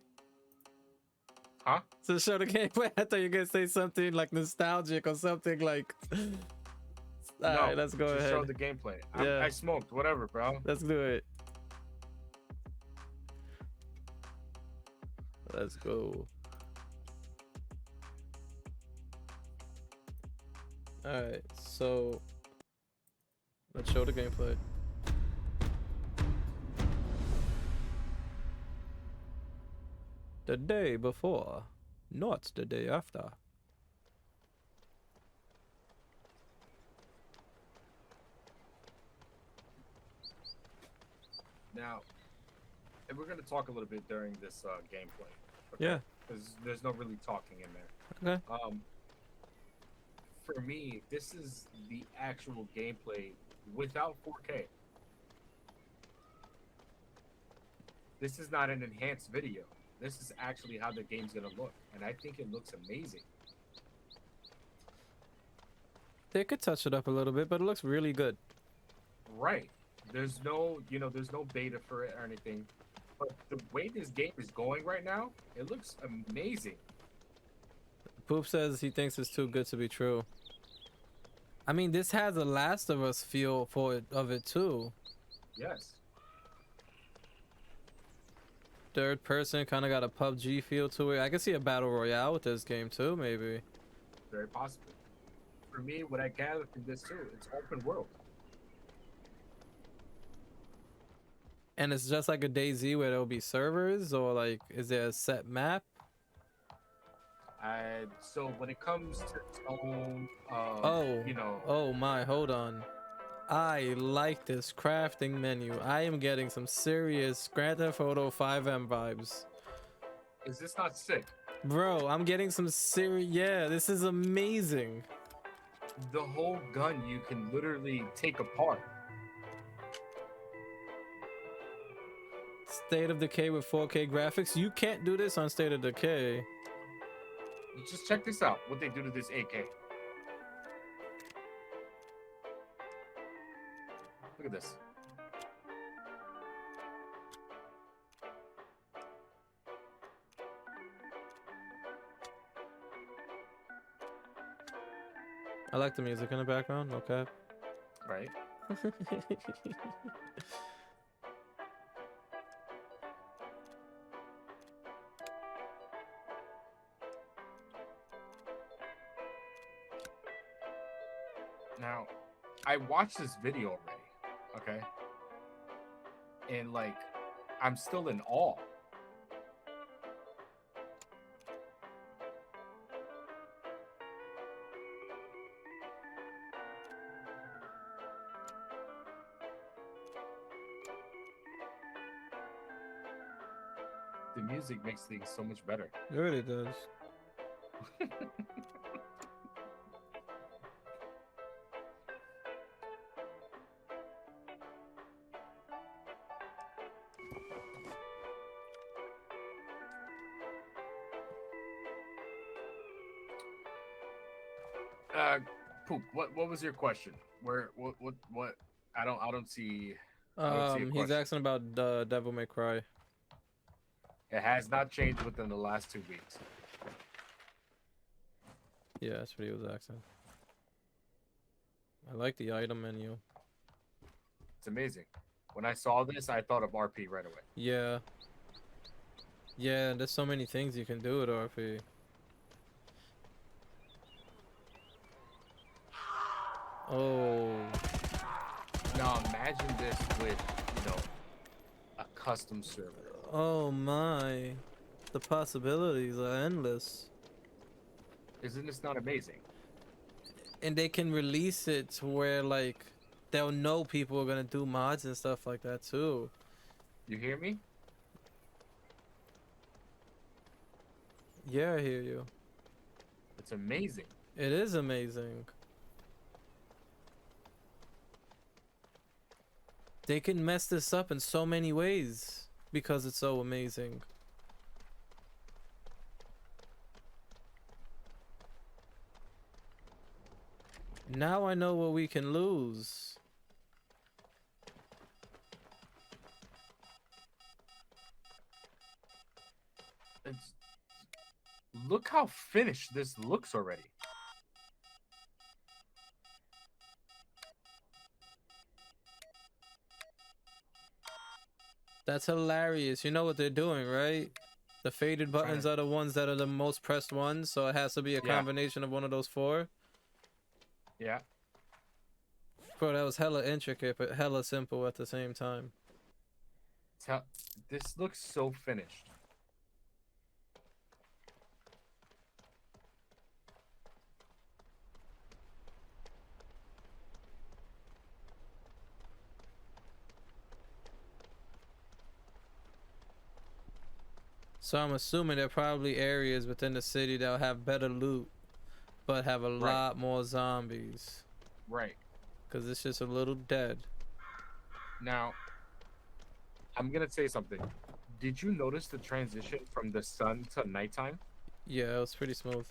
S2: Huh?
S1: To show the gameplay? I thought you were gonna say something like nostalgic or something like. All right, let's go
S2: just
S1: ahead.
S2: show the gameplay.
S1: Yeah.
S2: I smoked, whatever, bro.
S1: Let's do it. Let's go. All right, so let's show the gameplay. The day before, not the day after.
S2: Now, and we're gonna talk a little bit during this gameplay.
S1: Yeah.
S2: Because there's no really talking in there.
S1: Okay.
S2: For me, this is the actual gameplay without 4K. This is not an enhanced video. This is actually how the game's gonna look, and I think it looks amazing.
S1: They could touch it up a little bit, but it looks really good.
S2: Right. There's no, there's no beta for it or anything. But the way this game is going right now, it looks amazing.
S1: Poop says he thinks it's too good to be true. I mean, this has a Last of Us feel of it too.
S2: Yes.
S1: Third person, kind of got a PUBG feel to it. I can see a battle royale with this game too, maybe.
S2: Very possible. For me, what I gather from this too, it's open world.
S1: And it's just like a DayZ where there'll be servers, or like, is there a set map?
S2: So when it comes to its own,
S1: oh my, hold on. I like this crafting menu. I am getting some serious Grand Theft Auto 5M vibes.
S2: Is this not sick?
S1: Bro, I'm getting some serious, yeah, this is amazing.
S2: The whole gun you can literally take apart.
S1: State of Decay with 4K graphics. You can't do this on State of Decay.
S2: Just check this out, what they do to this AK. Look at this.
S1: I like the music in the background, okay.
S2: Right. Now, I watched this video already, okay? And like, I'm still in awe. The music makes things so much better.
S1: It really does.
S2: Poop. What was your question? What? I don't see. I don't see a
S1: He's
S2: question.
S1: asking about Devil May Cry.
S2: It has not changed within the last 2 weeks.
S1: Yeah, that's what he was asking. I like the item menu.
S2: It's amazing. When I saw this, I thought of RP right away.
S1: Yeah. Yeah, there's so many things you can do with RP. Oh.
S2: Now imagine this with, a custom server.
S1: Oh my. The possibilities are endless.
S2: Isn't this not amazing?
S1: And they can release it to where like they'll know people are gonna do mods and stuff like that too.
S2: You hear me?
S1: Yeah, I hear you.
S2: It's amazing.
S1: It is amazing. They can mess this up in so many ways because it's so amazing. Now I know what we can lose.
S2: It's, look how finished this looks already.
S1: That's hilarious. You know what they're doing, right? The faded buttons are the ones that are the most pressed ones, so it has to be a combination of one of those four.
S2: Yeah.
S1: Bro, that was hella intricate, but hella simple at the same time.
S2: This looks so finished.
S1: So I'm assuming there are probably areas within the city that'll have better loot, but have a lot more zombies.
S2: Right.
S1: Because it's just a little dead.
S2: Now, I'm going to say something. Did you notice the transition from the sun to nighttime?
S1: Yeah, it was pretty smooth.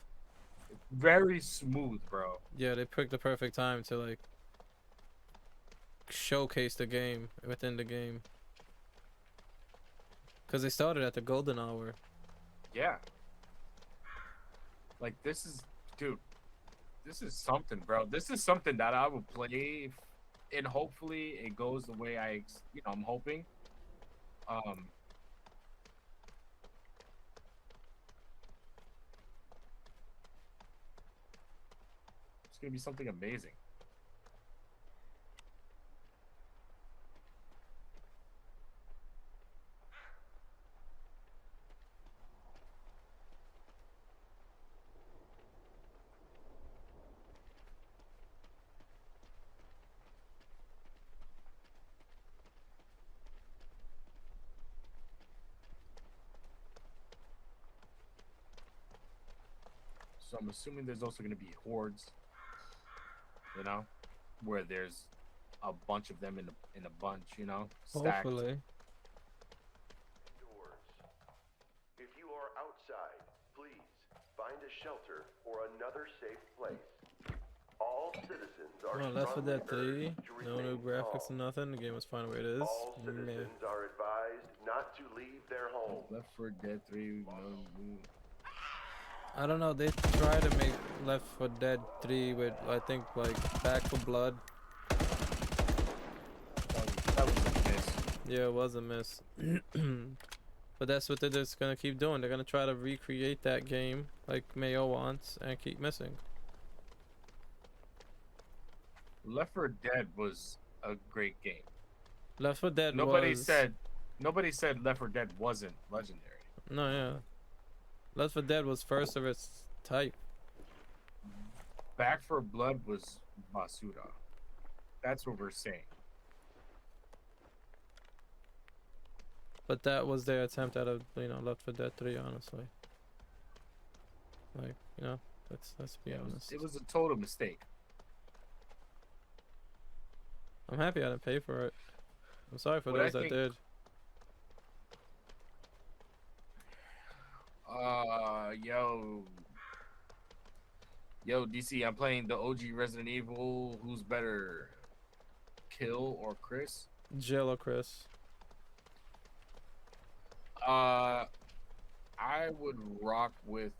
S2: Very smooth, bro.
S1: Yeah, they picked the perfect time to like showcase the game within the game. Because they started at the golden hour.
S2: Yeah. Like, this is, dude, this is something, bro. This is something that I will play, and hopefully it goes the way I'm hoping. It's gonna be something amazing. So I'm assuming there's also going to be hordes, where there's a bunch of them in a bunch, stacked.
S1: Hopefully.
S4: If you are outside, please find a shelter or another safe place. All citizens are
S1: Left 4 Dead 3.
S4: urged to
S1: No new
S4: remain
S1: graphics
S4: calm.
S1: or nothing. The game is fine the way it is.
S4: All
S1: Meh.
S4: citizens are advised not to leave their home.
S2: Left 4 Dead 3.
S1: I don't know. They tried to make Left 4 Dead 3 with, I think, like Back 4 Blood.
S2: That was a miss.
S1: Yeah, it was a miss. But that's what they're just gonna keep doing. They're gonna try to recreate that game like Mayo wants and keep missing.
S2: Left 4 Dead was a great game.
S1: Left 4 Dead
S2: Nobody
S1: was...
S2: said Left 4 Dead wasn't legendary.
S1: No, yeah. Left 4 Dead was first of its type.
S2: Back 4 Blood was basura. That's what we're saying.
S1: But that was their attempt at a, Left 4 Dead 3, honestly. Like, let's be honest.
S2: It was a total mistake.
S1: I'm happy I didn't pay for it. I'm sorry for those that did.
S2: Yo, DC, I'm playing the OG Resident Evil. Who's better, Kill or Chris?
S1: Jill or Chris?
S2: I would rock with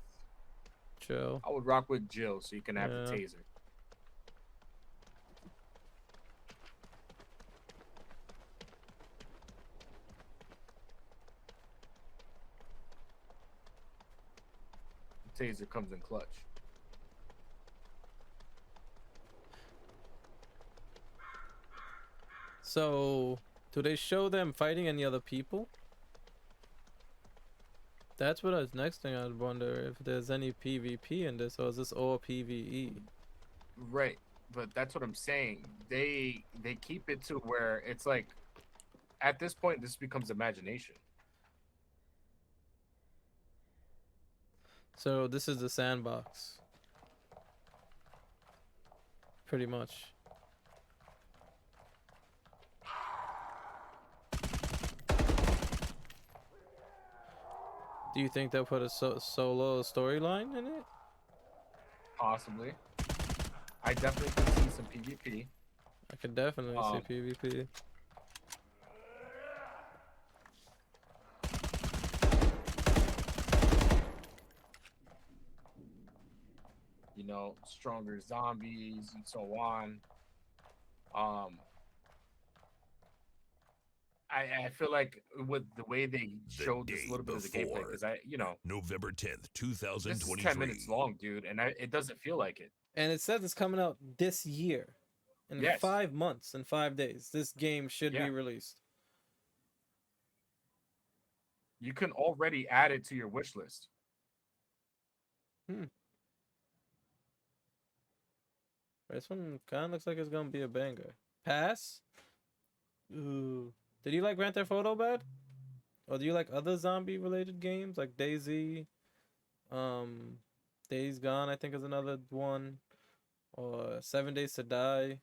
S1: Jill.
S2: I would rock with Jill so you can have the taser. taser comes in clutch.
S1: So, do they show them fighting any other people? That's what I was next thing I'd wonder, if there's any PvP in this, or is this all PvE?
S2: Right, but that's what I'm saying. They keep it to where it's like, at this point, this becomes imagination.
S1: So this is the sandbox. Pretty much. Do you think they'll put a solo storyline in it?
S2: Possibly. I definitely can see some PvP.
S1: I could definitely see PvP.
S2: You know, stronger zombies and so on. I feel like with the way they showed this little bit of the gameplay, because
S5: November 10th,
S2: this is
S5: 2023.
S2: 10 minutes long, dude, and it doesn't feel like it.
S1: And it says it's coming out this year. In
S2: Yes.
S1: 5 months and 5 days. This game should be released.
S2: You can already add it to your wish list.
S1: This one kind of looks like it's gonna be a banger. Pass? Ooh. Did you like Grand Theft Auto bad? Or do you like other zombie related games like DayZ? Days Gone I think is another one. Or 7 Days to Die.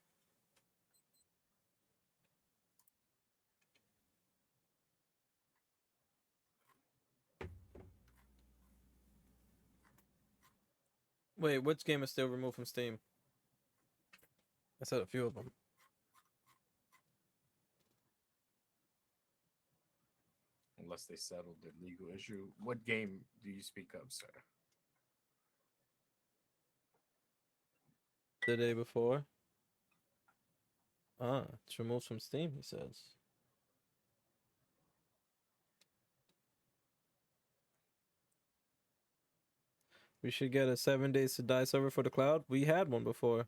S1: Wait, which game is still removed from Steam? I said a few of them.
S2: Unless they settled the legal issue. What game do you speak of, sir?
S1: The day before. It's removed from Steam, he says. We should get a 7 Days to Die server for the cloud. We had one before.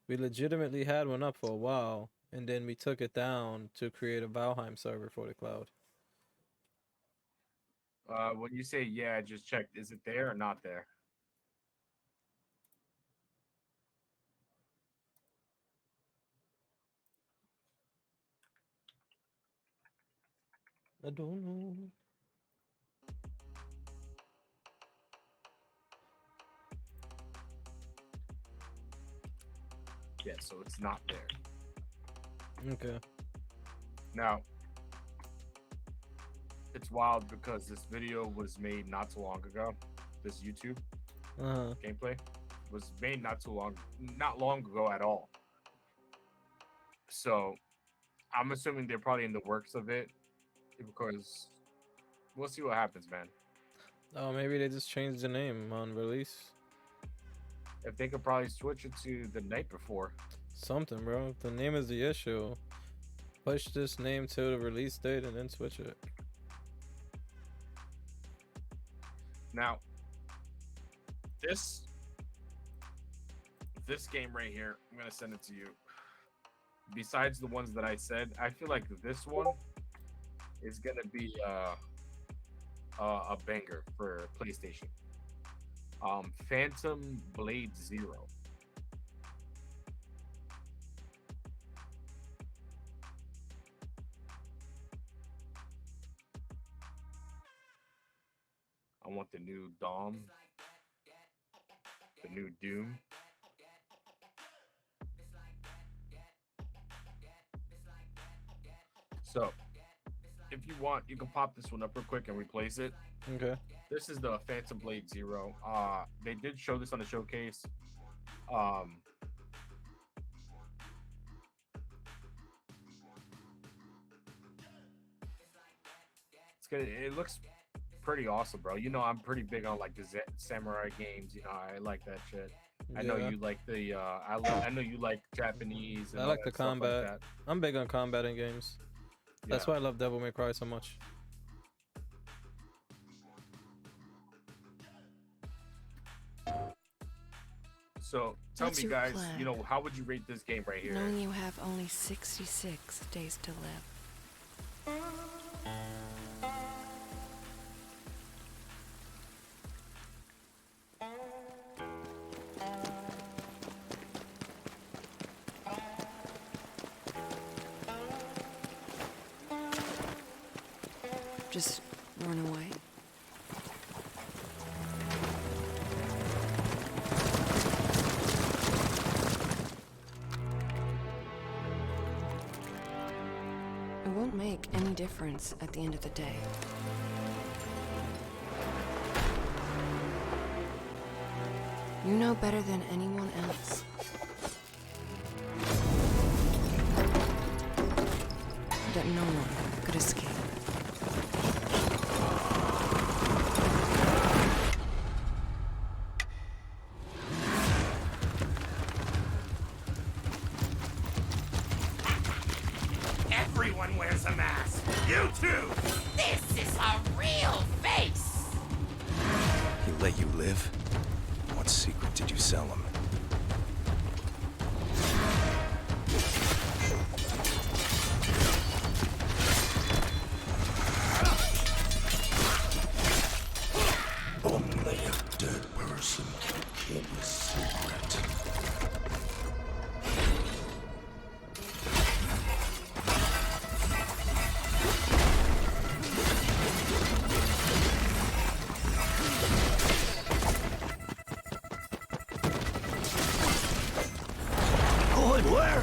S1: We legitimately had one up for a while, and then we took it down to create a Valheim server for the cloud.
S2: When you say I just checked, is it there or not there?
S1: I don't know.
S2: Yeah, so it's not there.
S1: Okay.
S2: Now, it's wild because this video was made not too long ago. This YouTube gameplay was made not long ago at all. So I'm assuming they're probably in the works of it because we'll see what happens, man.
S1: Oh, maybe they just changed the name on release.
S2: If they could probably switch it to the night before.
S1: Something, bro. If the name is the issue, push this name to the release date and then switch it.
S2: Now, this game right here, I'm gonna send it to you. Besides the ones that I said, I feel like this one is gonna be a banger for PlayStation. Phantom Blade Zero. I want the new Dom, the new Doom. So, if you want, you can pop this one up real quick and replace it.
S1: Okay.
S2: This is the Phantom Blade Zero. They did show this on the showcase. It's good. It looks pretty awesome, bro. You know, I'm pretty big on like the samurai games. You know, I like that shit. I know you like the. I know you like Japanese. And
S1: I
S2: all
S1: like the
S2: that stuff
S1: combat.
S2: Like that.
S1: I'm big on combat in games. That's why I love Devil May Cry so much.
S2: So tell
S5: What's
S2: me,
S5: your
S2: guys,
S5: plan?
S2: you know, how would you rate this game right here?
S5: Knowing you have only 66 days to live. Just run away. It won't make any difference at the end of the day. You know better than anyone else. That no one could escape.
S6: Everyone wears a mask. You too. This is a real face.
S7: He let you live? What secret did you sell him?
S8: Only a dead person can keep a secret. Going where?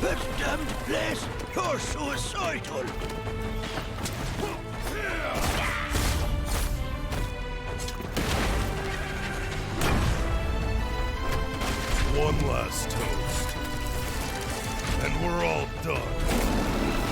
S8: This damned place! You're suicidal!
S9: One last toast. And we're all done.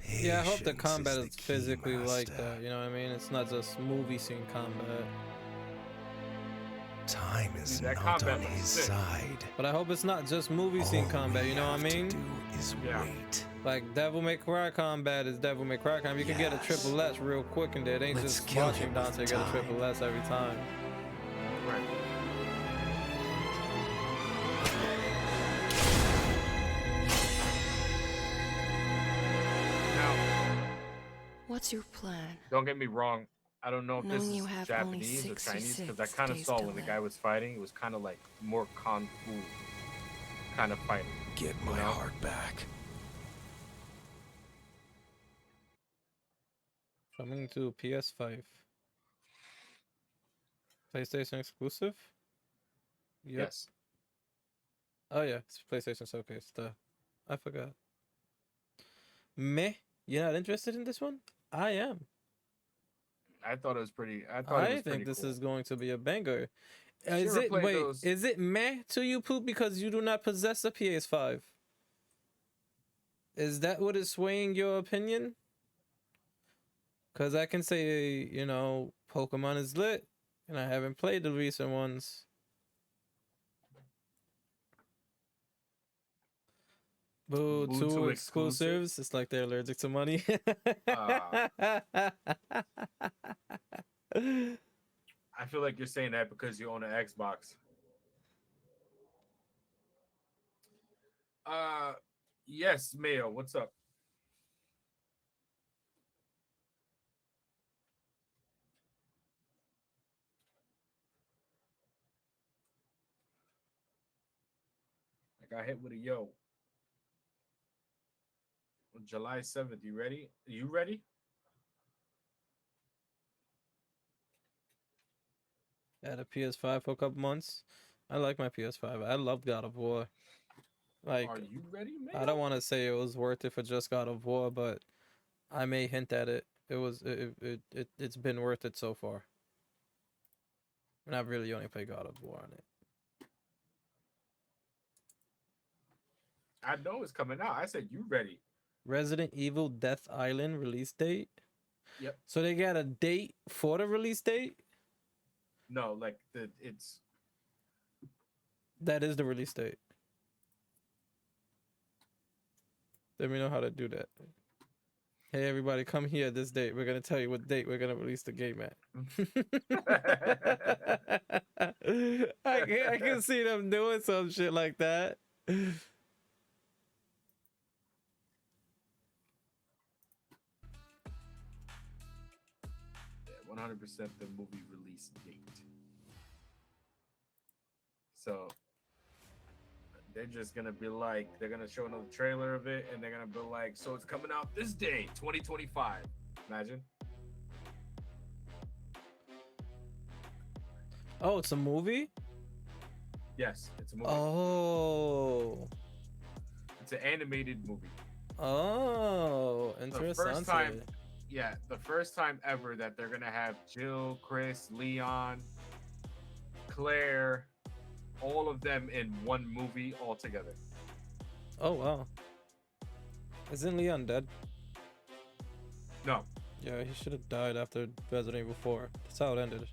S1: Yeah, I hope the
S7: Patience
S1: combat
S7: the
S1: is
S7: key,
S1: physically like
S7: master.
S1: that, you know what I mean? It's not just movie scene combat.
S7: Time is
S2: Dude, that
S7: not
S2: combat
S7: on
S2: looks
S7: his
S2: sick.
S7: side.
S1: But I hope it's not just movie scene
S7: All
S1: combat, you know what I
S7: we have
S1: mean?
S7: to do is
S2: Yeah.
S7: wait.
S1: Like Devil May Cry combat is Devil May Cry combat. You can get a
S7: Yes.
S1: triple S real quick in there. It ain't
S7: Let's
S1: just
S7: kill
S1: watching
S7: him with
S1: Dante get a
S7: time.
S1: triple S every time.
S2: Right. Now,
S5: What's your plan?
S2: don't get me wrong. I don't know if this
S5: Knowing you
S2: is
S5: have only
S2: Japanese or Chinese because I
S5: 66
S2: kind of
S5: days
S2: saw
S5: to
S2: when the
S5: live.
S2: guy was fighting, it was kind of like more kung fu kind of fighting.
S7: Get my
S2: know?
S7: heart back.
S1: Coming to PS5. PlayStation exclusive? Yep.
S2: Yes.
S1: Oh yeah, it's PlayStation Showcase. Duh. I forgot. Meh. You're not interested in this one? I am.
S2: I thought it was pretty. I thought it
S1: I
S2: was
S1: think
S2: pretty
S1: this
S2: cool.
S1: is going to be a banger.
S2: You
S1: Is
S2: ever
S1: it
S2: played
S1: wait?
S2: those-
S1: Is it meh to you, Poop, because you do not possess a PS5? Is that what is swaying your opinion? Because I can say, you know, Pokemon is lit, and I haven't played the recent ones. Boo,
S2: Boo
S1: two
S2: to
S1: exclusives. It's like they're allergic to money.
S2: I feel like you're saying that because you own an Xbox. Yes, Mayo. What's up? I got hit with a yo. July 7th. You ready? You ready?
S1: Had a PS5 for a couple months. I like my PS5. I love God of War. Like,
S2: Are you ready, man?
S1: I don't want to say it was worth it for just God of War, but I may hint at it. It's been worth it so far. And I've really only played God of War on it.
S2: I know it's coming out. I said you ready.
S1: Resident Evil Death Island release date.
S2: Yep.
S1: So they got a date for the release date?
S2: No, like it's
S1: That is the release date. Let me know how to do that. Hey everybody, come here this date. We're gonna tell you what date we're gonna release the game at. I can see them doing some shit like that.
S2: 100% the movie release date. So they're just gonna be like, they're gonna show another trailer of it, and they're gonna be like, so it's coming out this day, 2025. Imagine.
S1: Oh, it's a movie?
S2: Yes, it's a movie.
S1: Oh.
S2: It's an animated movie.
S1: Oh, interesting.
S2: The first time, yeah, the first time ever that they're gonna have Jill, Chris, Leon, Claire, all of them in one movie all together.
S1: Oh wow. Isn't Leon dead?
S2: No.
S1: Yeah, he should have died after Resident Evil 4. That's how it ended.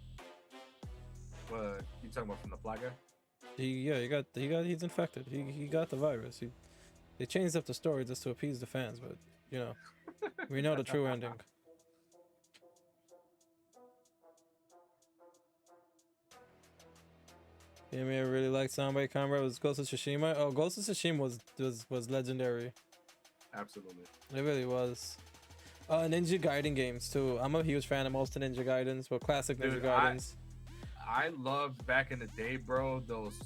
S2: What you talking about from the Fly guy?
S1: He's infected. He got the virus. They changed up the story just to appease the fans, but you know, we know the true ending. Yeah, me, I really like soundbite camera. It was Ghost of Tsushima. Oh, Ghost of Tsushima was legendary.
S2: Absolutely.
S1: It really was. Ninja Gaiden games too. I'm a huge fan of most of Ninja Gaidens, but classic Ninja Gaidens.
S2: I loved back in the day, bro. Those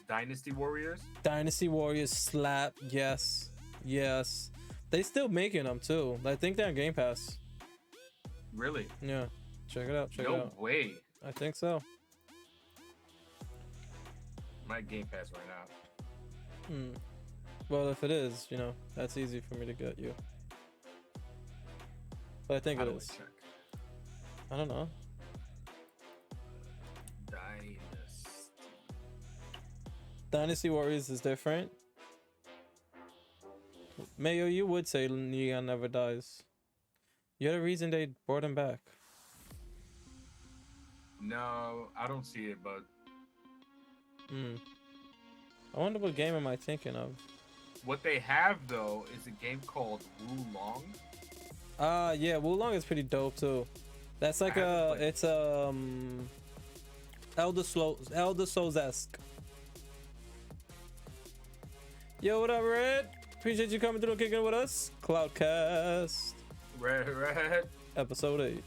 S2: Dynasty Warriors.
S1: Dynasty Warriors slap. Yes. They still making them too. I think they're on Game Pass.
S2: Really?
S1: Yeah. Check it out. Check it out.
S2: No way.
S1: I think so.
S2: My Game Pass right now.
S1: Well, if it is, you know, that's easy for me to get you. But I think
S2: How
S1: it
S2: do
S1: is.
S2: I check?
S1: I don't know. Dynasty Warriors is different. Mayo, you would say Neon never dies. You're the reason they brought him back.
S2: No, I don't see it, but
S1: I wonder what game am I thinking of?
S2: what they have though is a game called Wulong.
S1: Yeah, Wulong is pretty dope too. That's like it's Elder Souls-esque. Yo, what up, Red? Appreciate you coming through and kicking with us. KloudCast.
S2: Red.
S1: Episode 8.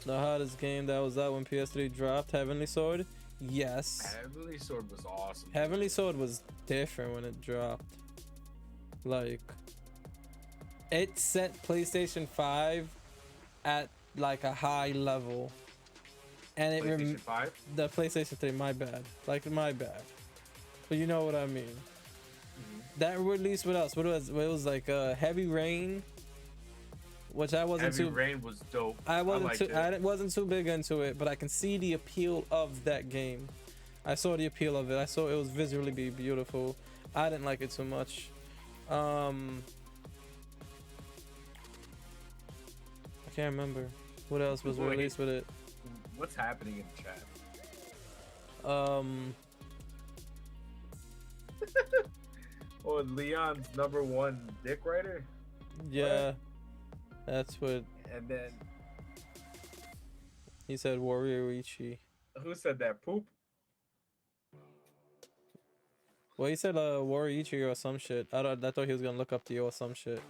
S1: The hottest game that was out when PS3 dropped, Heavenly Sword? Yes.
S2: Heavenly Sword was awesome.
S1: Heavenly Sword was different when it dropped. Like, it set PlayStation 5 at like a high level. And it
S2: PlayStation 5?
S1: The PlayStation 3, my bad. Like, my bad. But you know what I mean. That released with us. It was like Heavy Rain, which I wasn't
S2: Heavy Rain was dope.
S1: I wasn't too big into it, but I can see the appeal of that game. I saw the appeal of it. I saw it was visually beautiful. I didn't like it too much. I can't remember what else was released with it.
S2: What's happening in the chat? Oh, Leon's #1 dick writer?
S1: Yeah. What? That's what.
S2: And then
S1: he said Warrior Ichi.
S2: Who said that? Poop?
S1: Well, he said Warrior Ichi or some shit. I thought he was gonna look up to you or some shit.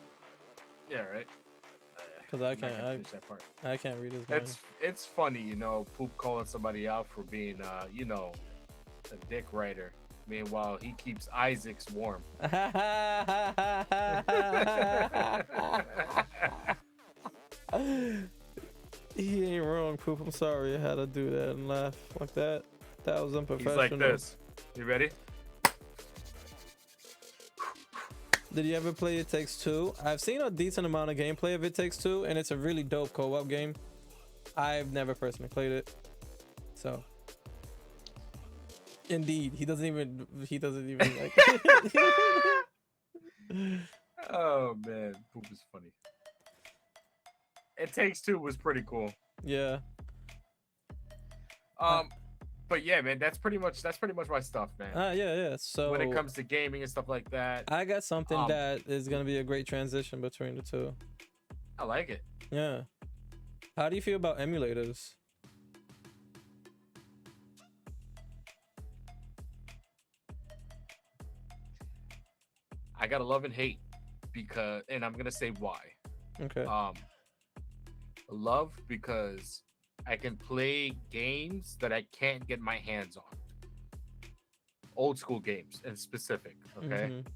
S2: Yeah, right.
S1: Cause I can't read his mind.
S2: It's funny, you know, Poop calling somebody out for being you know, a dick writer. Meanwhile, he keeps Isaacs warm.
S1: He ain't wrong, Poop. I'm sorry I had to do that and laugh like that. That was unprofessional.
S2: He's like this. You ready?
S1: Did you ever play It Takes Two? I've seen a decent amount of gameplay of It Takes Two, and it's a really dope co-op game. I've never personally played it, so. Indeed, he doesn't even like.
S2: Oh man, Poop is funny. It Takes Two was pretty cool.
S1: Yeah.
S2: But yeah, man, that's pretty much my stuff, man.
S1: Yeah. So
S2: when it comes to gaming and stuff like that,
S1: I got something that is gonna be a great transition between the two.
S2: I like it.
S1: Yeah. How do you feel about emulators?
S2: I gotta love and hate because, and I'm gonna say why.
S1: Okay.
S2: Love because I can play games that I can't get my hands on. Old school games in specific. Okay.
S1: Mhm.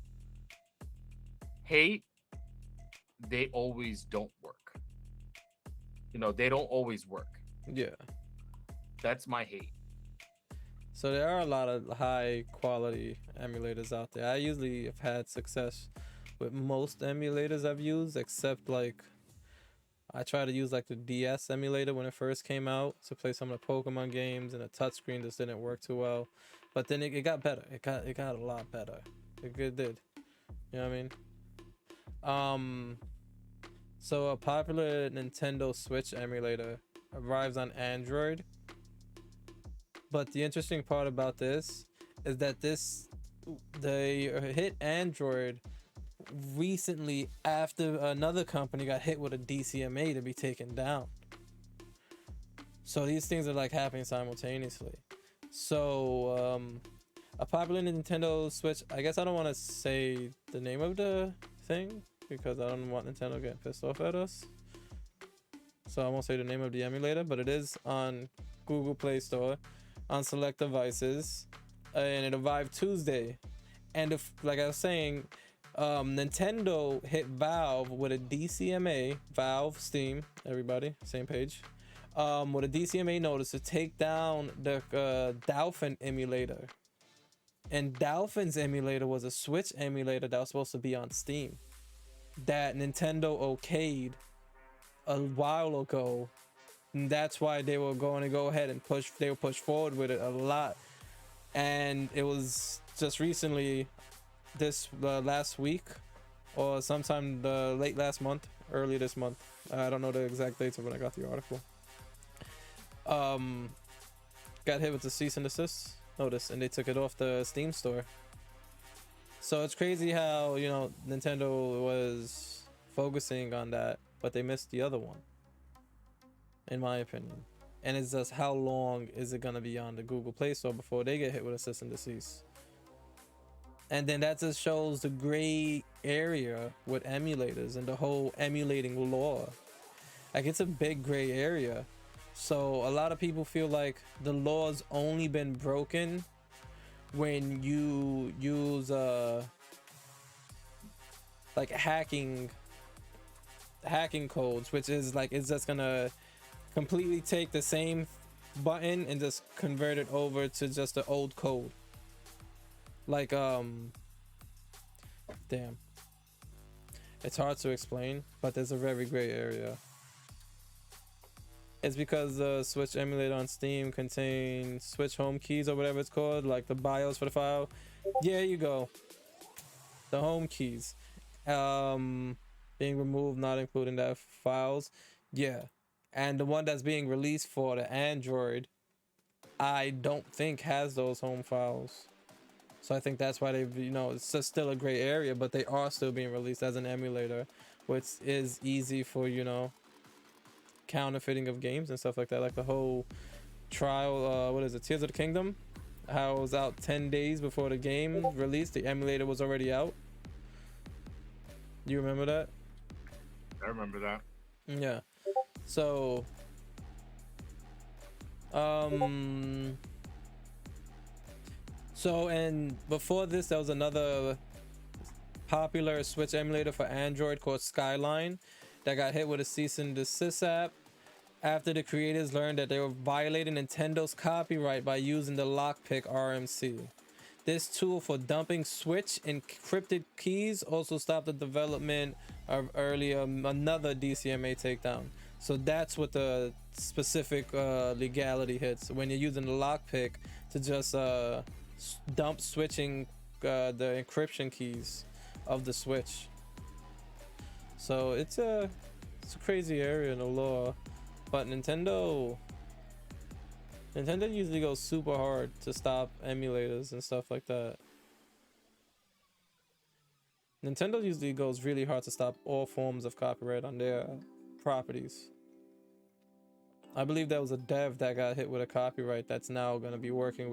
S2: Hate, they always don't work. You know, they don't always work.
S1: Yeah.
S2: That's my hate.
S1: So there are a lot of high quality emulators out there. I usually have had success with most emulators I've used, except like I tried to use like the DS emulator when it first came out to play some of the Pokemon games, and the touchscreen just didn't work too well. But then it got better. It got a lot better. It did. You know what I mean? So a popular Nintendo Switch emulator arrives on Android. But the interesting part about this is that they hit Android recently after another company got hit with a DCMA to be taken down. So these things are like happening simultaneously. So a popular Nintendo Switch, I guess I don't want to say the name of the thing because I don't want Nintendo getting pissed off at us. So I won't say the name of the emulator, but it is on Google Play Store on select devices, and it arrived Tuesday. And if, like I was saying, Nintendo hit Valve with a DCMA, Valve, Steam, everybody, same page, with a DCMA notice to take down the Dolphin emulator. And Dolphin's emulator was a Switch emulator that was supposed to be on Steam that Nintendo okayed a while ago. And that's why they were going to go ahead and push forward with it a lot. And it was just recently, this last week or sometime late last month, early this month, I don't know the exact dates of when I got the article, got hit with the cease and desist notice, and they took it off the Steam store. So it's crazy how, you know, Nintendo was focusing on that, but they missed the other one, in my opinion. And it's just, how long is it gonna be on the Google Play Store before they get hit with a cease and desist? And then that just shows the gray area with emulators and the whole emulating law. Like, it's a big gray area. So a lot of people feel like the law's only been broken when you use like hacking codes, which is like, it's just gonna completely take the same button and just convert it over to just the old code. Like damn, it's hard to explain, but there's a very gray area. It's because the Switch emulator on Steam contains Switch home keys or whatever it's called, like the BIOS for the file. Yeah, you go. The home keys being removed, not including that files. Yeah. And the one that's being released for the Android, I don't think has those home files. So I think that's why they've, you know, it's just still a gray area, but they are still being released as an emulator, which is easy for, you know, counterfeiting of games and stuff like that. Like the whole trial, what is it, Tears of the Kingdom? How it was out 10 days before the game released, the emulator was already out. You remember that?
S2: I remember that.
S1: Yeah. So and before this, there was another popular Switch emulator for Android called Skyline that got hit with a cease and desist app. after the creators learned that they were violating Nintendo's copyright by using the lockpick RMC. This tool for dumping switch encrypted keys also stopped the development of earlier another DCMA takedown. So that's what the specific legality hits when you're using the lockpick to just dump switching the encryption keys of the switch. So it's a crazy area in the law, but Nintendo usually goes super hard to stop emulators and stuff like that. Nintendo usually goes really hard to stop all forms of copyright on their properties. I believe there was a dev that got hit with a copyright that's now going to be working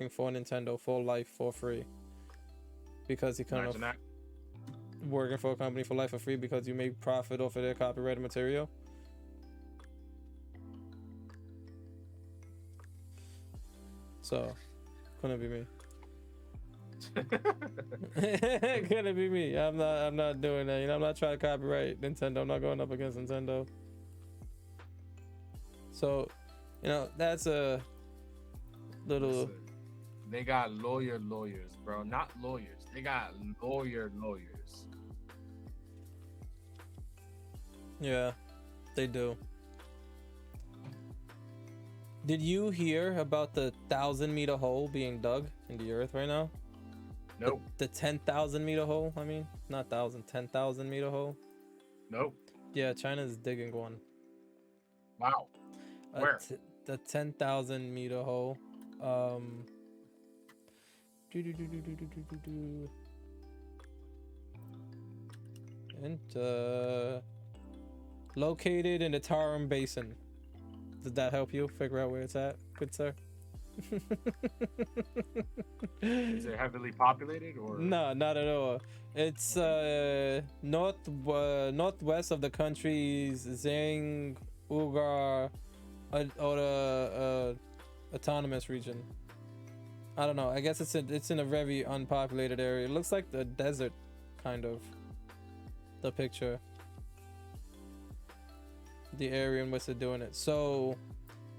S1: for Nintendo for life for free, because he couldn't working for a company for life for free because you made profit off of their copyrighted material. So couldn't be me. Couldn't be me. I'm not doing that. You know, I'm not trying to copyright Nintendo. I'm not going up against Nintendo. So, you know, that's a little.
S2: Listen, they got lawyers, bro. Not lawyers. They got lawyers.
S1: Yeah, they do. Did you hear about the 1,000-meter hole being dug in the earth right now?
S2: Nope.
S1: The 10,000-meter hole. I mean, not 1,000, 10,000-meter hole.
S2: Nope.
S1: Yeah, China's digging one.
S2: Wow. Where?
S1: The 10,000-meter hole. And located in the Tarim Basin. Does that help you figure out where it's at, good sir?
S2: Is it heavily populated or?
S1: No, not at all. It's northwest of the country's Zhang Ugar autonomous region. I don't know. I guess it's in a very unpopulated area. It looks like the desert, kind of. The picture. The area in which they're doing it. So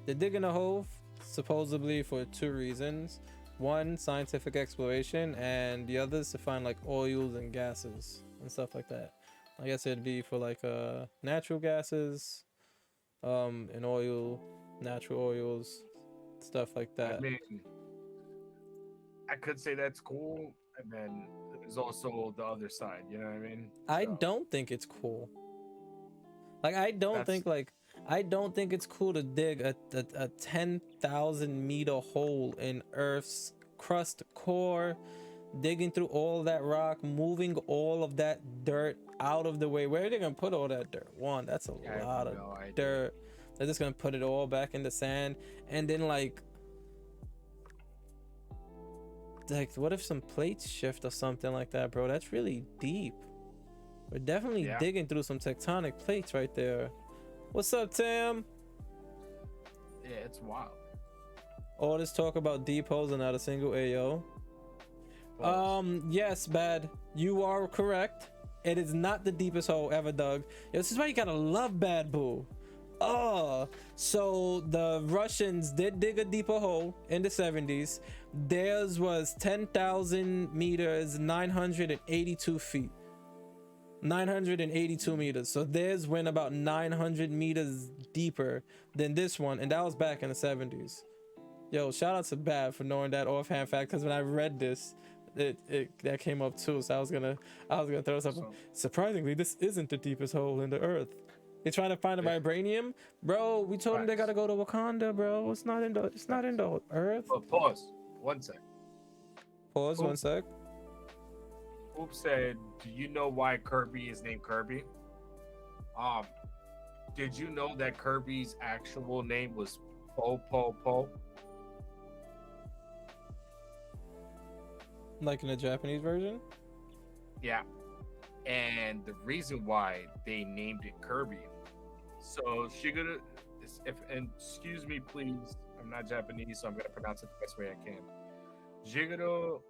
S1: they're digging a hole supposedly for two reasons. One, scientific exploration, and the other is to find like oils and gases and stuff like that. I guess it'd be for like natural gases, and oil, natural oils, stuff like that.
S2: I mean, I could say that's cool, and then there's also the other side. You know what I mean?
S1: I don't think it's cool. Like I don't think it's cool to dig a 10,000-meter hole in Earth's crust core, digging through all that rock, moving all of that dirt out of the way. Where are they gonna put all that dirt? One, that's a lot of dirt. They're just gonna put it all back in the sand, and then like what if some plates shift or something like that, bro? That's really deep. We're definitely digging through some tectonic plates right there. What's up, Tim?
S2: Yeah, it's wild.
S1: All this talk about deep holes and not a single AO. Yes, Bad. You are correct. It is not the deepest hole ever dug. This is why you gotta love Bad Boo. So the Russians did dig a deeper hole in the 70s. Theirs was 10,000 meters, 982 feet. 982 meters. So theirs went about 900 meters deeper than this one, and that was back in the 70s. Yo, shout out to Bad for knowing that offhand fact, because when I read this, that came up too. So I was gonna throw something. Surprisingly, this isn't the deepest hole in the earth. They're trying to find a vibranium, bro. We told them they gotta go to Wakanda, bro. It's not in the earth.
S2: Oh, pause. 1 sec.
S1: Pause. 1 sec.
S2: Oop said, "Do you know why Kirby is named Kirby?" Did you know that Kirby's actual name was Po Po Po?
S1: Like in the Japanese version?
S2: Yeah. And the reason why they named it Kirby. So Shigeru, excuse me, please. I'm not Japanese, so I'm gonna pronounce it the best way I can. Shigeru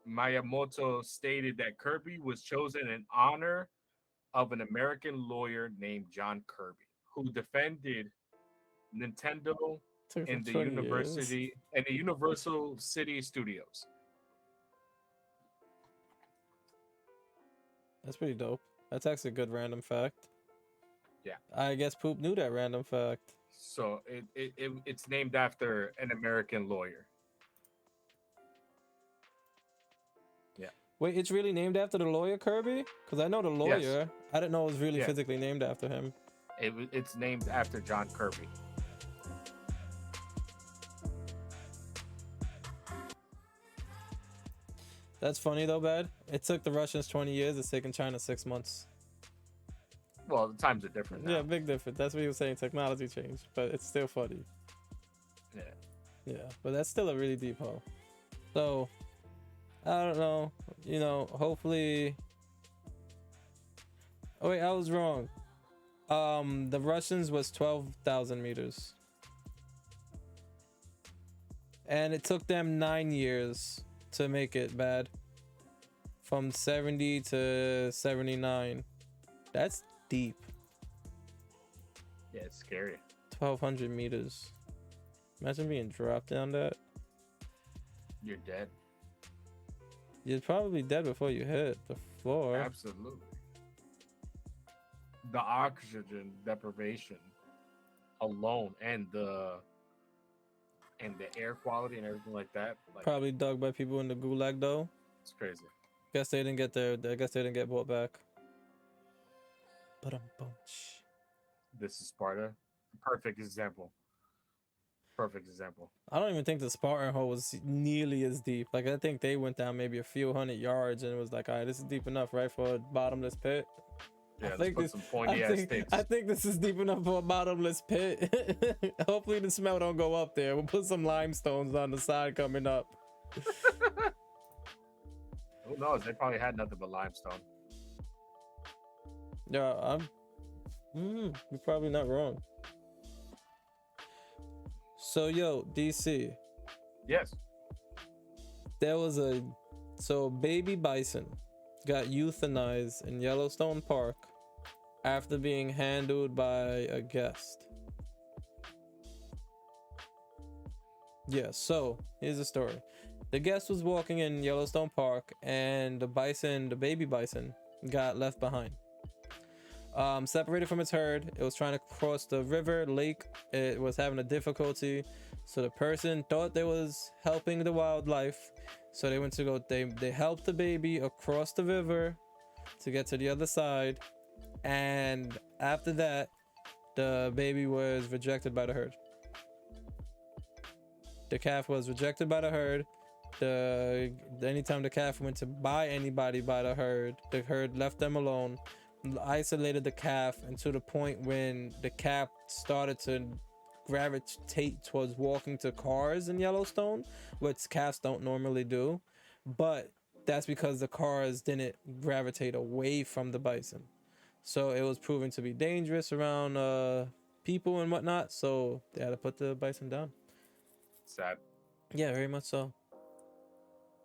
S2: Miyamoto stated that Kirby was chosen in honor of an American lawyer named John Kirby, who defended Nintendo
S1: Took
S2: in
S1: for
S2: the
S1: 20 years.
S2: university and the Universal City Studios.
S1: That's pretty dope. That's actually a good random fact.
S2: Yeah.
S1: I guess Poop knew that random fact.
S2: So it's named after an American lawyer. Yeah.
S1: Wait, it's really named after the lawyer Kirby? Because I know the lawyer. I didn't know it was really physically named after him.
S2: It's named after John Kirby.
S1: That's funny though, Bad. It took the Russians 20 years. It's taken China 6 months.
S2: Well, the times are different now.
S1: Yeah, big difference. That's what he was saying. Technology changed, but it's still funny.
S2: Yeah.
S1: Yeah, but that's still a really deep hole. So, I don't know. You know, hopefully. Oh wait, I was wrong. The Russians was 12,000 meters, and it took them 9 years to make it, Bad. From 70 to 79. That's deep.
S2: Yeah, it's scary.
S1: 1,200 meters. Imagine being dropped down that.
S2: You're dead.
S1: You're probably dead before you hit the floor.
S2: Absolutely. The oxygen deprivation alone and the air quality and everything like that. Like,
S1: Probably dug by people in the gulag though.
S2: it's crazy.
S1: Guess they didn't get I guess they didn't get brought back. But bunch.
S2: This is Sparta. Perfect example. Perfect example.
S1: I don't even think the Spartan hole was nearly as deep. Like I think they went down maybe a few hundred yards and it was like, all right, this is deep enough, right, for a bottomless pit.
S2: Yeah, let's put some pointy ass sticks.
S1: I think this is deep enough for a bottomless pit. Hopefully the smell don't go up there. We'll put some limestones on the side coming up.
S2: Who knows? They probably had nothing but limestone.
S1: Yeah, you're probably not wrong. So yo, DC.
S2: Yes.
S1: There was a baby bison got euthanized in Yellowstone Park after being handled by a guest. Yeah, so here's the story. The guest was walking in Yellowstone Park and the baby bison, got left behind. Separated from its herd. It was trying to cross the river, lake. It was having a difficulty. So the person thought they was helping the wildlife. So they went to go, they helped the baby across the river to get to the other side. And after that, the baby was rejected by the herd. The calf was rejected by the herd. Anytime the calf went to buy anybody by the herd left them alone, isolated the calf, and to the point when the calf started to gravitate towards walking to cars in Yellowstone, which calves don't normally do, but that's because the cars didn't gravitate away from the bison. So it was proven to be dangerous around people and whatnot, so they had to put the bison down.
S2: Sad.
S1: Yeah, very much so.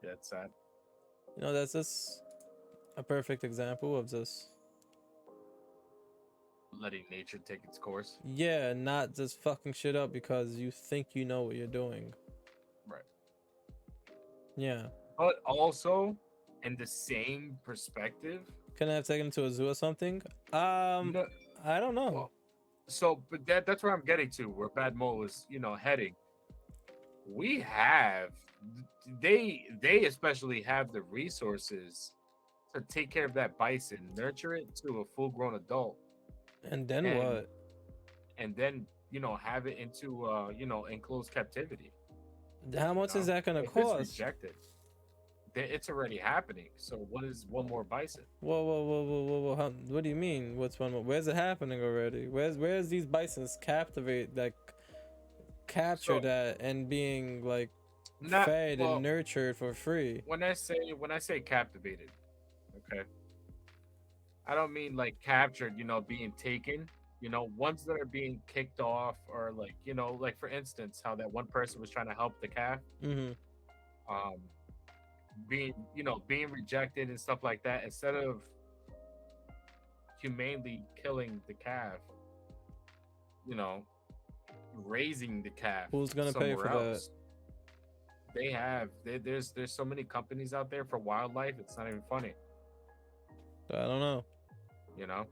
S2: Yeah, it's sad.
S1: You know, that's just a perfect example of just
S2: letting nature take its course.
S1: Yeah, not just fucking shit up because you think you know what you're doing.
S2: Right.
S1: Yeah.
S2: But also, in the same perspective,
S1: can I have taken him to a zoo or something? No, I don't know.
S2: Well, so, but that's where I'm getting to, where Bad Mo is, heading. We have, they especially have the resources to take care of that bison, nurture it to a full-grown adult.
S1: And then what?
S2: And then, have it into, enclosed captivity.
S1: How much is that going to cost?
S2: It's rejected. It's already happening. So what is one more bison?
S1: Whoa. What do you mean? What's one more? Where's it happening already? Where's these bisons captured at and being fed and nurtured for free?
S2: When I say captivated, okay, I don't mean captured, being taken, ones that are being kicked off, or for instance, how that one person was trying to help the calf, being rejected and stuff like that. Instead of humanely killing the calf, you know, raising the calf.
S1: Who's gonna pay for
S2: somewhere
S1: that?
S2: else. They have. There's so many companies out there for wildlife. It's not even funny.
S1: I don't know.
S2: You know,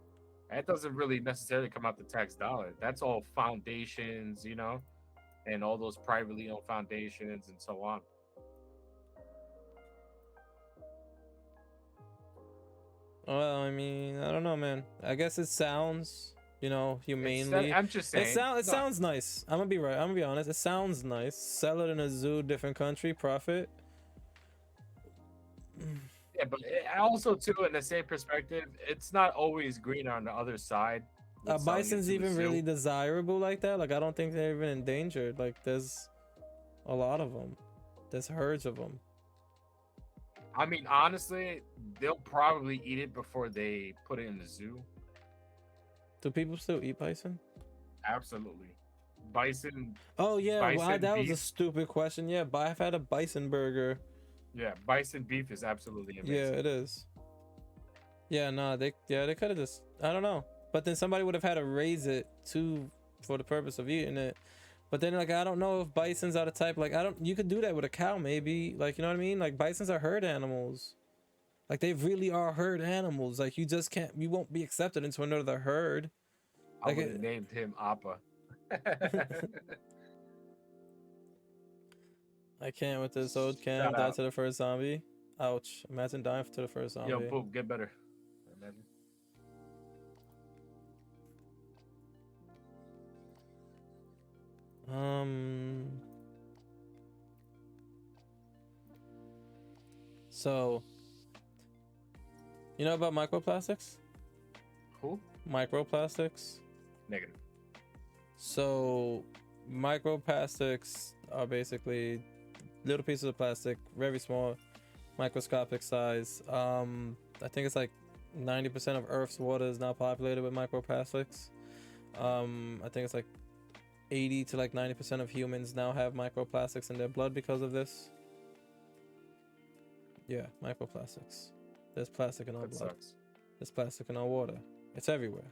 S2: that doesn't really necessarily come out the tax dollar. That's all foundations, you know, and all those privately owned foundations and so on.
S1: Well, I mean, I don't know, man. I guess it sounds, humanely.
S2: I'm just saying.
S1: It sounds nice. I'm gonna be right. I'm gonna be honest. It sounds nice. Sell it in a zoo, different country, profit.
S2: Yeah, but also too, in the same perspective, it's not always green on the other side.
S1: A
S2: with selling it
S1: bison's
S2: to the
S1: even
S2: zoo.
S1: really desirable like that. Like I don't think they're even endangered. Like there's a lot of them. There's herds of them.
S2: I mean, honestly, they'll probably eat it before they put it in the zoo.
S1: Do people still eat bison?
S2: Absolutely. Bison.
S1: Oh yeah,
S2: Bison
S1: that was a
S2: beef.
S1: stupid question. Yeah, but I've had a bison burger.
S2: Yeah, bison beef is absolutely amazing.
S1: Yeah, it is. Yeah, no, they could have just, I don't know. But then somebody would have had to raise it too for the purpose of eating it. But then like I don't know if bisons are the type, like you could do that with a cow maybe, like you know what I mean? Like bisons are herd animals. Like they really are herd animals. Like you won't be accepted into another herd.
S2: I
S1: Like
S2: would have named him Appa.
S1: I can't with this old cam.
S2: Shout
S1: Die
S2: out.
S1: to the first zombie. Ouch. Imagine dying to the first zombie.
S2: Yo, Poop, get better. Imagine.
S1: So, you know about microplastics?
S2: Who?
S1: Microplastics.
S2: Negative.
S1: So, microplastics are basically little pieces of plastic, very small, microscopic size. I think it's like 90% of Earth's water is now populated with microplastics. I think it's like 80 to like 90% of humans now have microplastics in their blood because of this. Yeah, microplastics. There's plastic in our
S2: That
S1: blood.
S2: sucks.
S1: There's plastic in our water. It's everywhere.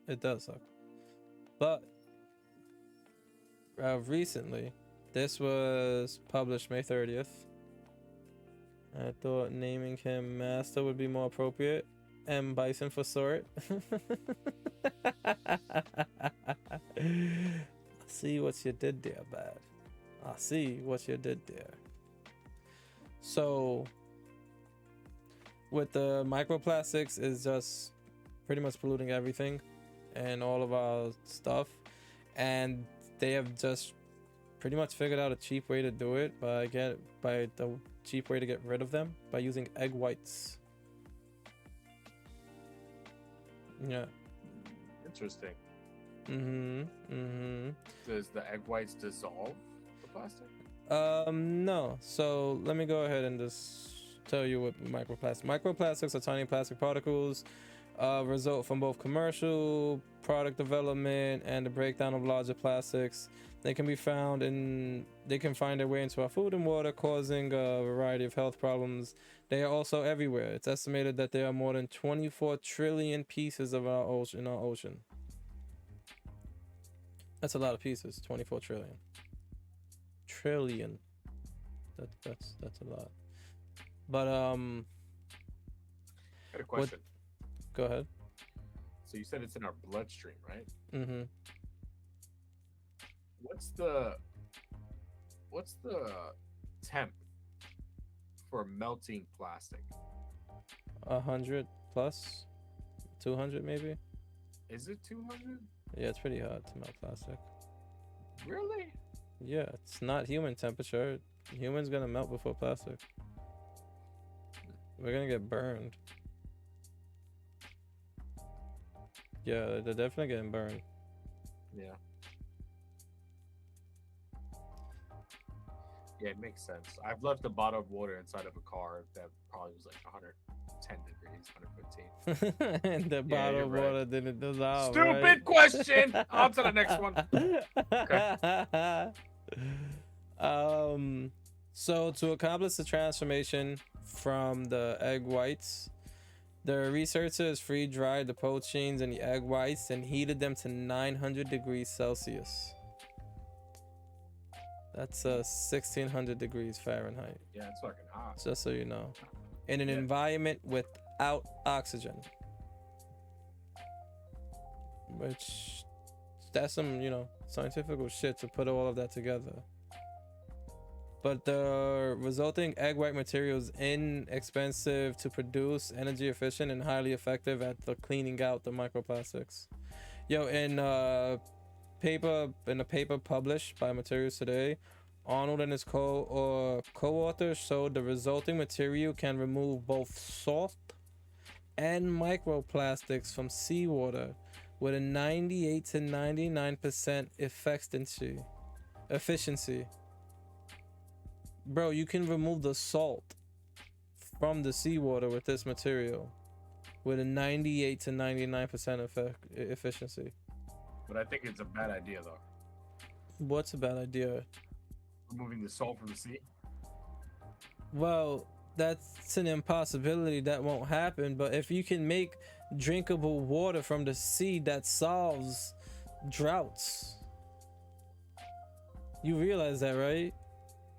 S1: It does suck. But recently, this was published May 30th. I thought naming him Master would be more appropriate. M. Bison for short. I see what you did there, bad. I see what you did there. So, with the microplastics is just pretty much polluting everything and all of our stuff. And they have just pretty much figured out a cheap way to do it by the cheap way to get rid of them by using egg whites. Yeah.
S2: Interesting.
S1: Mm-hmm.
S2: Does the egg whites dissolve the plastic?
S1: No. So let me go ahead and just tell you what microplastics. Microplastics are tiny plastic particles, result from both commercial product development and the breakdown of larger plastics. They can find their way into our food and water, causing a variety of health problems. They are also everywhere. It's estimated that there are more than 24 trillion pieces of our ocean. That's a lot of pieces. 24 trillion. Trillion. That's a lot. But
S2: I got a question.
S1: Go ahead.
S2: So you said it's in our bloodstream, right?
S1: Mm-hmm.
S2: What's the temp for melting plastic?
S1: 100 plus, 200 maybe.
S2: Is it 200?
S1: Yeah, it's pretty hard to melt plastic.
S2: Really?
S1: Yeah, it's not human temperature. Humans gonna melt before plastic. We're gonna get burned. Yeah, they're definitely getting burned.
S2: Yeah. Yeah, it makes sense. I've left a bottle of water inside of a car that probably was like 110 degrees, 115.
S1: And the
S2: Yeah,
S1: bottle
S2: you're
S1: of
S2: right.
S1: water didn't dissolve.
S2: Stupid
S1: right?
S2: question. On to the next one.
S1: So to accomplish the transformation from the egg whites The researchers free-dried the proteins in the egg whites and heated them to 900 degrees Celsius. That's 1600 degrees Fahrenheit.
S2: Yeah, it's fucking hot.
S1: Just so you know. In an environment without oxygen. Which, that's some, you know, scientific shit to put all of that together. But the resulting egg white material is inexpensive to produce, energy efficient, and highly effective at the cleaning out the microplastics. Yo, in a paper published by Materials Today, Arnold and his co-authors showed the resulting material can remove both salt and microplastics from seawater with a 98 to 99% efficiency. Bro, you can remove the salt from the seawater with this material with a 98 to 99% efficiency.
S2: But I think it's a bad idea, though.
S1: What's a bad idea?
S2: Removing the salt from the sea.
S1: Well, that's an impossibility. That won't happen. But if you can make drinkable water from the sea, that solves droughts. You realize that, right?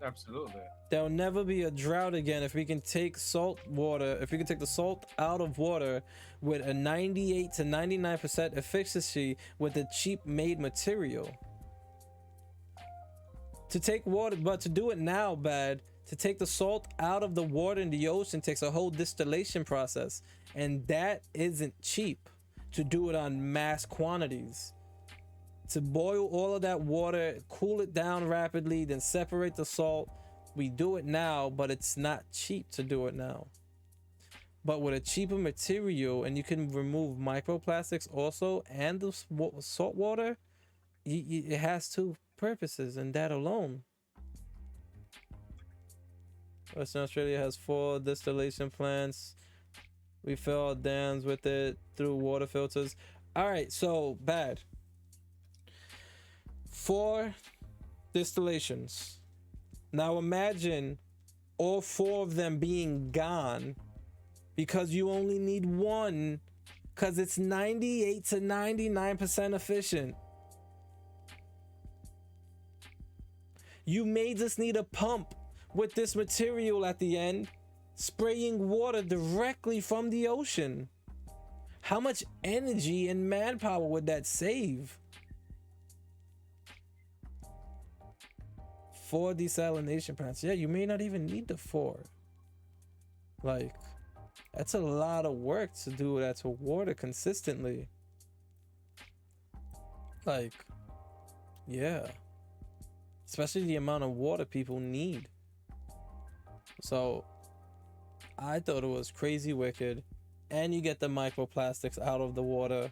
S2: Absolutely.
S1: There'll never be a drought again if we can take salt water, if we can take the salt out of water with a 98 to 99% efficiency with a cheap made material. To take water, but to do it now, to take the salt out of the water in the ocean takes a whole distillation process, and that isn't cheap to do it on mass quantities. To boil all of that water, cool it down rapidly, then separate the salt. We do it now, but it's not cheap to do it now. But with a cheaper material, and you can remove microplastics also, and the salt water, it has two purposes, and that alone. Western Australia has 4 distillation plants. We fill dams with it through water filters. All right, so bad. 4 distillations. Now imagine all 4 of them being gone because you only need 1, because it's 98 to 99% efficient. You may just need a pump with this material at the end, spraying water directly from the ocean. How much energy and manpower would that save? 4 desalination plants. Yeah, you may not even need the 4. Like, that's a lot of work to do that to water consistently. Like, yeah. Especially the amount of water people need. So, I thought it was crazy wicked. And you get the microplastics out of the water,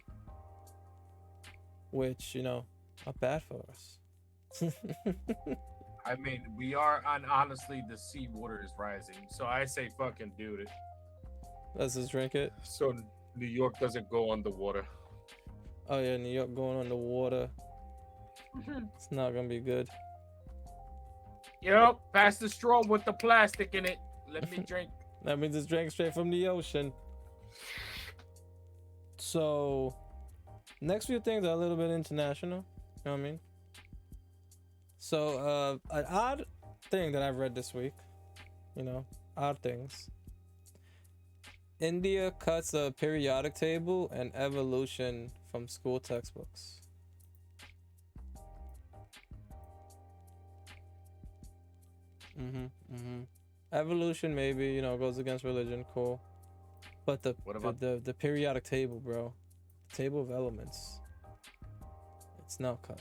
S1: which, you know, are bad for us.
S2: I mean, we are on, honestly, the sea water is rising. So I say fucking do it.
S1: Let's just drink it.
S2: So New York doesn't go underwater.
S1: Oh yeah, New York going underwater. It's not gonna be good.
S2: Yep, pass the straw with the plastic in it. Let me drink.
S1: That means it's drank straight from the ocean. So, next few things are a little bit international. You know what I mean? So, an odd thing that I've read this week, you know, odd things. India cuts a periodic table and evolution from school textbooks. Evolution maybe, you know, goes against religion, cool. But
S2: What about
S1: the periodic table, bro? The table of elements. It's now cut.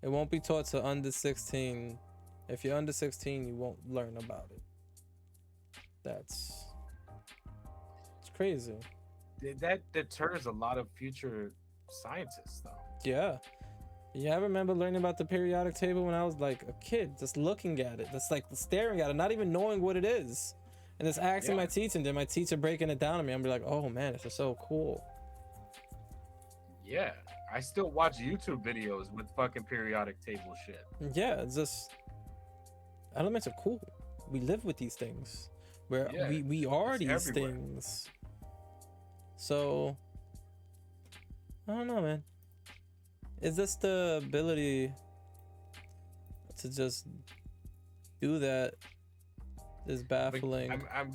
S1: It won't be taught to under 16. If you're under 16, you won't learn about it. It's crazy.
S2: That deters a lot of future scientists, though.
S1: Yeah. Yeah, I remember learning about the periodic table when I was like a kid, just looking at it, just like staring at it, not even knowing what it is. And just asking my teacher, and then my teacher breaking it down to me. I'm like, oh man, this is so cool.
S2: Yeah, I still watch YouTube videos with fucking periodic table shit.
S1: Yeah, it's just, elements are cool. We live with these things. where
S2: Yeah,
S1: we are
S2: it's
S1: these
S2: everywhere.
S1: things. So I don't know, man. Is this the ability to just do that is baffling?
S2: I'm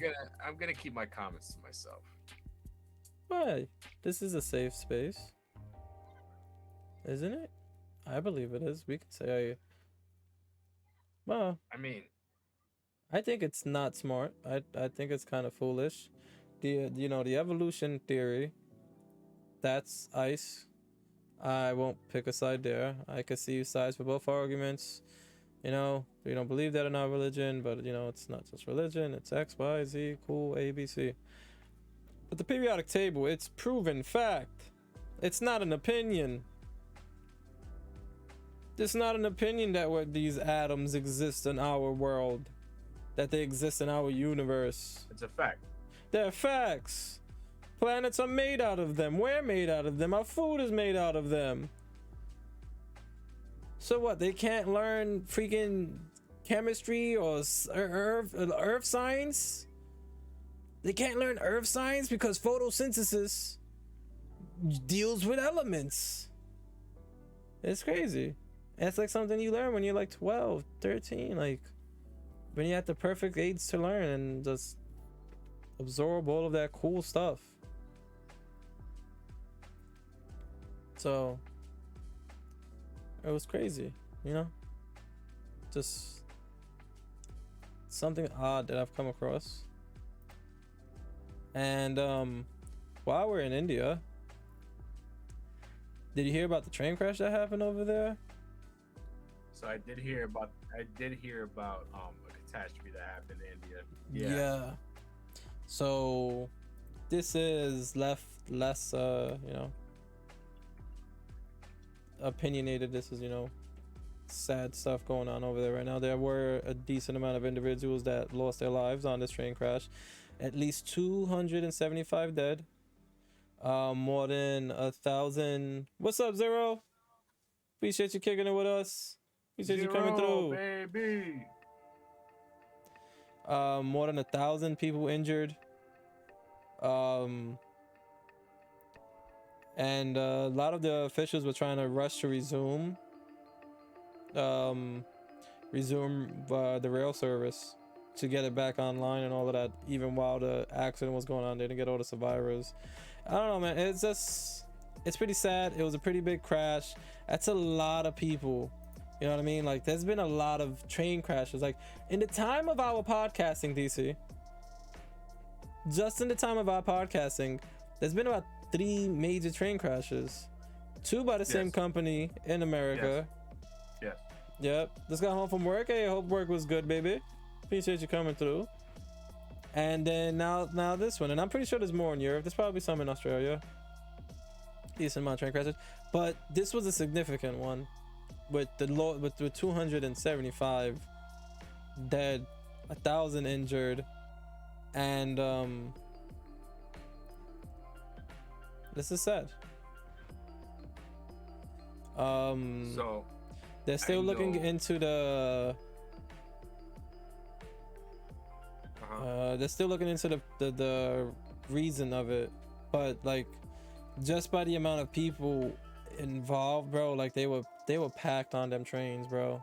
S2: gonna keep my comments to myself.
S1: Why? This is a safe space, isn't it? I believe it is. We could say, well,
S2: I mean,
S1: I think it's not smart. I think it's kind of foolish. The evolution theory, that's ice. I won't pick a side there. I could see sides for both arguments. We don't believe that in our religion, but it's not just religion. It's X, Y, Z, cool, A, B, C. But the periodic table, it's proven fact. It's not an opinion. It's not an opinion that these atoms exist in our world, that they exist in our universe.
S2: it's a fact.
S1: They're facts. Planets are made out of them. We're made out of them. Our food is made out of them. So what? They can't learn freaking chemistry or earth science? They can't learn earth science because photosynthesis deals with elements. It's crazy. It's like something you learn when you're like 12, 13, like when you're at the perfect age to learn and just absorb all of that cool stuff. So it was crazy, just something odd that I've come across. And while we're in India, did you hear about the train crash that happened over there?
S2: So I did hear about a catastrophe that happened in India.
S1: Yeah. So this is less opinionated. This is sad stuff going on over there right now. There were a decent amount of individuals that lost their lives on this train crash. At least 275 dead. More than 1,000. What's up, Zero? Appreciate you kicking it with us. Appreciate you coming through.
S2: Baby.
S1: More than 1,000 people injured. And a lot of the officials were trying to rush to resume the rail service to get it back online and all of that, even while the accident was going on. They didn't get all the survivors. I don't know, man. It's pretty sad. It was a pretty big crash. That's a lot of people. You know what I mean? Like, there's been a lot of train crashes. Like, in the time of our podcasting, DC, just in the time of our podcasting, there's been about 3 major train crashes. 2 by the same company in America.
S2: Yes.
S1: Yep. Just got home from work. Hey, I hope work was good, baby. Appreciate you coming through. And then now this one. And I'm pretty sure there's more in Europe. There's probably some in Australia. Decent amount of train crashes. But this was a significant one. With 275 dead, 1,000 injured, and this is sad.
S2: So
S1: they're still looking into the they're still looking into the reason of it, but like just by the amount of people involved, bro, like they were packed on them trains, bro.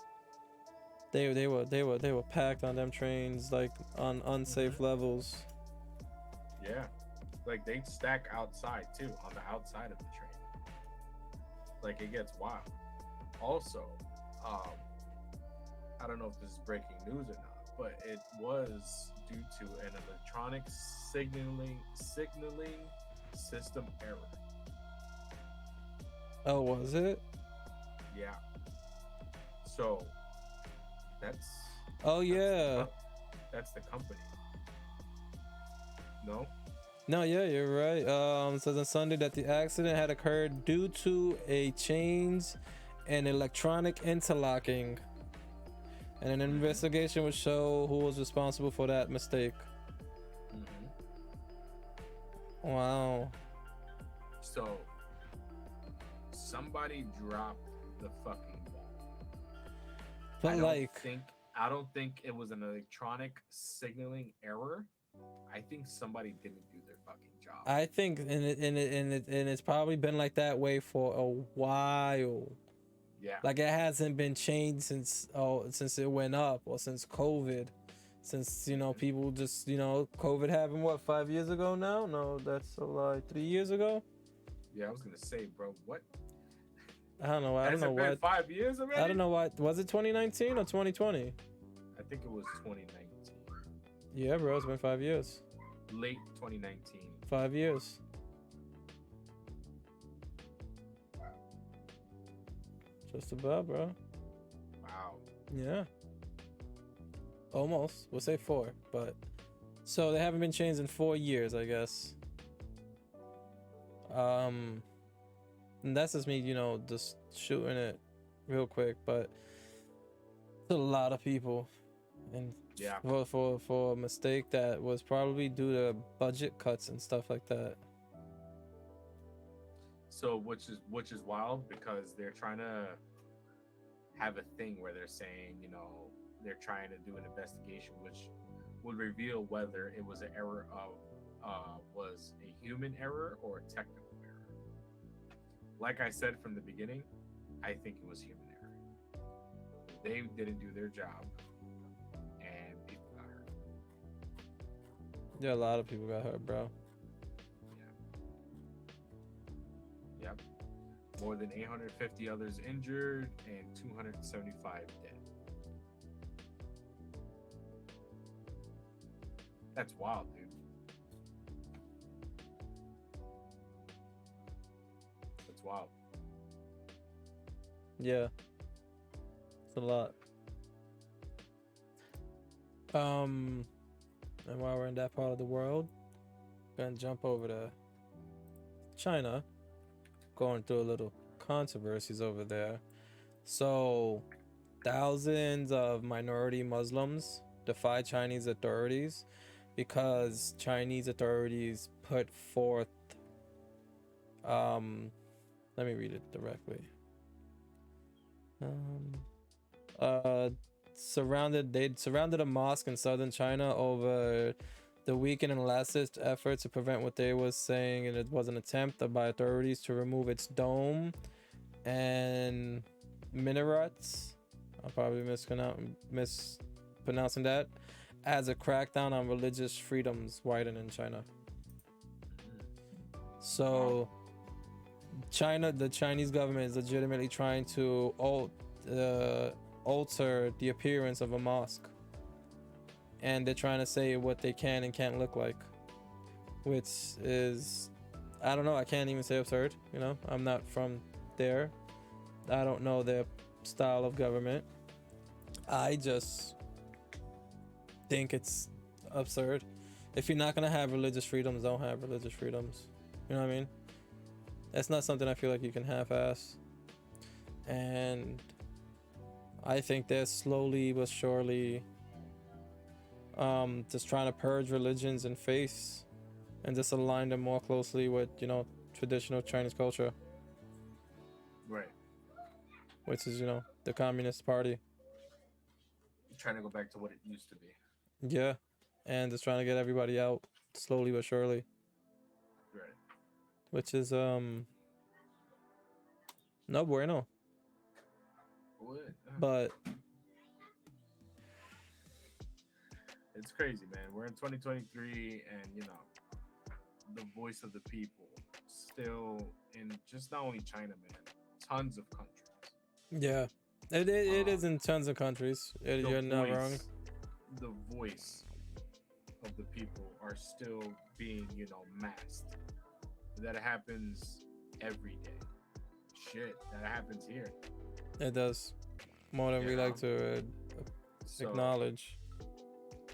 S1: They were packed on them trains, like on unsafe levels.
S2: Yeah, like they stack outside too, on the outside of the train. Like it gets wild. Also, I don't know if this is breaking news or not, but it was due to an electronic signaling system error.
S1: Oh, was it?
S2: Yeah. So that's.
S1: Oh yeah.
S2: That's the company. No.
S1: No, yeah, you're right. It says on Sunday that the accident had occurred due to a change in electronic interlocking, and an investigation will show who was responsible for that mistake. Wow.
S2: So somebody dropped the fucking ball.
S1: But
S2: I don't think it was an electronic signaling error. I think somebody didn't do their fucking job.
S1: I think, and it's probably been like that way for a while.
S2: Yeah.
S1: Like it hasn't been changed since it went up, or since COVID, since people just COVID happened what 5 years ago now? No, that's a lie. 3 years ago.
S2: Yeah, I was gonna say, bro, what?
S1: I don't know. I don't
S2: Has
S1: know
S2: it been
S1: what.
S2: 5 years already?
S1: I don't know what. Was it 2019 or 2020?
S2: I think it was 2019.
S1: Yeah, bro, it's been 5 years.
S2: Late 2019.
S1: 5 years. Just about, bro.
S2: Wow.
S1: Yeah. Almost. We'll say 4, but so they haven't been changed in 4 years, I guess. And that's just me, just shooting it real quick, but it's a lot of people, and
S2: Yeah.
S1: for a mistake that was probably due to budget cuts and stuff like that.
S2: So which is wild because they're trying to have a thing where they're saying, they're trying to do an investigation which would reveal whether it was an error of was a human error or a technical error. Like I said from the beginning, I think it was human error. They didn't do their job and people got hurt.
S1: Yeah, a lot of people got hurt, bro.
S2: Yep. More than 850 others injured and 275 dead. That's wild, dude. That's wild.
S1: Yeah, it's a lot. And while we're in that part of the world, gonna jump over to China, going through a little controversies over there. So thousands of minority Muslims defy Chinese authorities because Chinese authorities put forth let me read it directly. They surrounded a mosque in southern China over the weekend in a last-ditch effort to prevent what they was saying, and it was an attempt by authorities to remove its dome and minarets. I'm probably mispronouncing that, as a crackdown on religious freedoms widened in China. So the Chinese government is legitimately trying to alter the appearance of a mosque, and they're trying to say what they can and can't look like, which is, I don't know, I can't even say absurd. I'm not from there. I don't know their style of government. I just think it's absurd. If you're not gonna have religious freedoms, don't have religious freedoms. You know what I mean? That's not something I feel like you can half-ass. And I think they're slowly but surely just trying to purge religions and faiths and just align them more closely with traditional Chinese culture,
S2: Right.
S1: which is the Communist Party.
S2: Trying to go back to what it used to be.
S1: Yeah, and just trying to get everybody out slowly but surely,
S2: Right.
S1: which is no bueno.
S2: What?
S1: But
S2: It's crazy, man. We're in 2023 and the voice of the people still in just not only China, man, tons of countries.
S1: yeah, it is in tons of countries. You're not wrong.
S2: The voice of the people are still being, masked. That happens every day. Shit, that happens here.
S1: It does more than we like to
S2: So,
S1: acknowledge.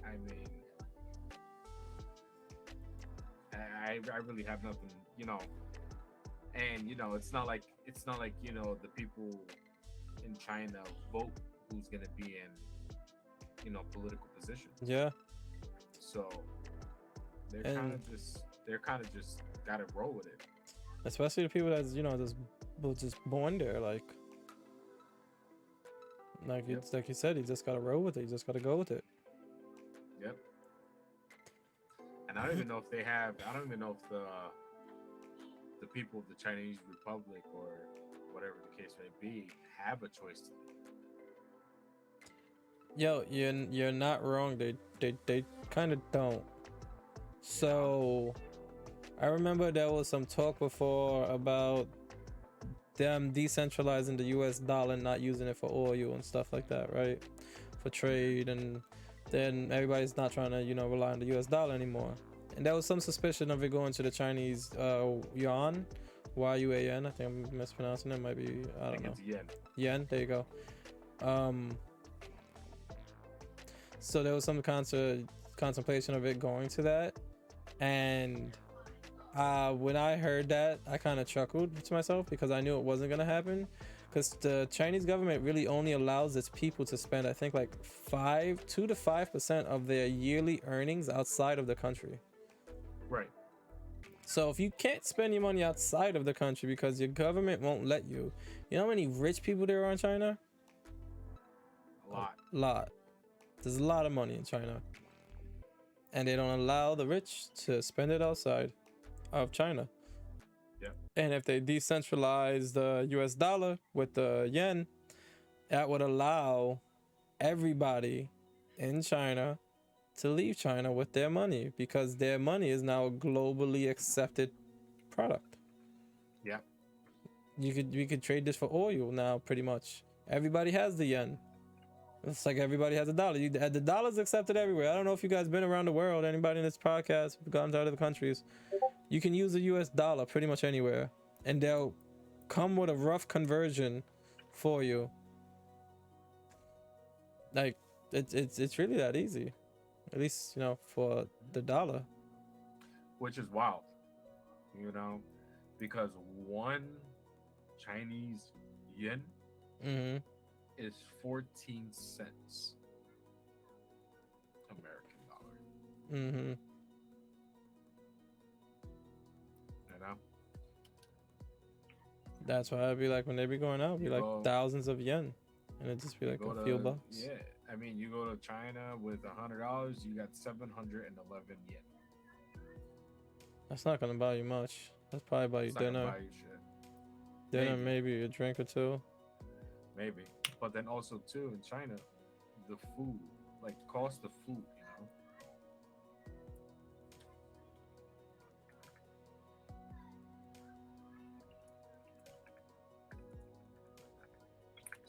S2: I mean, I really have nothing, and it's not like the people in China vote who's gonna be in political positions.
S1: Yeah,
S2: So they're kind of just gotta roll with it.
S1: especially the people that's just born there. Like Like
S2: Yep.
S1: it's like you said, you just gotta roll with it. You just gotta go with it.
S2: Yep. And I don't even know if they have. I don't even know if the people of the Chinese Republic or whatever the case may be have a choice to leave.
S1: Yo, you're not wrong. They kind of don't. So, I remember there was some talk before about them decentralizing the U.S. dollar, and not using it for oil and stuff like that, right? For trade, and then everybody's not trying to, rely on the U.S. dollar anymore. And there was some suspicion of it going to the Chinese yuan, Y-U-A-N. I think I'm mispronouncing it. Might be, I don't know.
S2: It's yen.
S1: Yen. There you go. So there was some contemplation of it going to that, and when I heard that, I kind of chuckled to myself because I knew it wasn't gonna happen, because the Chinese government really only allows its people to spend, I think, like 2 to 5% of their yearly earnings outside of the country.
S2: Right.
S1: So if you can't spend your money outside of the country because your government won't let you, you know how many rich people there are in China?
S2: A lot.
S1: Lot. There's a lot of money in China, and they don't allow the rich to spend it outside of China.
S2: Yep.
S1: And if they decentralize the US dollar with the yen, that would allow everybody in China to leave China with their money, because their money is now a globally accepted product.
S2: Yeah.
S1: We could trade this for oil now, pretty much. Everybody has the yen. It's like everybody has a dollar. The dollar's accepted everywhere. I don't know if you guys been around the world. Anybody in this podcast gone to other countries? You can use the US dollar pretty much anywhere, and they'll come with a rough conversion for you. Like it's really that easy, at least for the dollar.
S2: Which is wild, because one Chinese yen is 14 cents American dollar.
S1: That's why I'd be like, when they be going out, it'd be like thousands of yen, and it'd just be like a few bucks.
S2: Yeah, I mean, you go to China with $100, you got 711 yen.
S1: That's not gonna buy you much. That's probably buy you
S2: It's not gonna
S1: dinner.
S2: buy you shit.
S1: Dinner, maybe a drink or two.
S2: Maybe, but then also too in China, the food, like cost of food,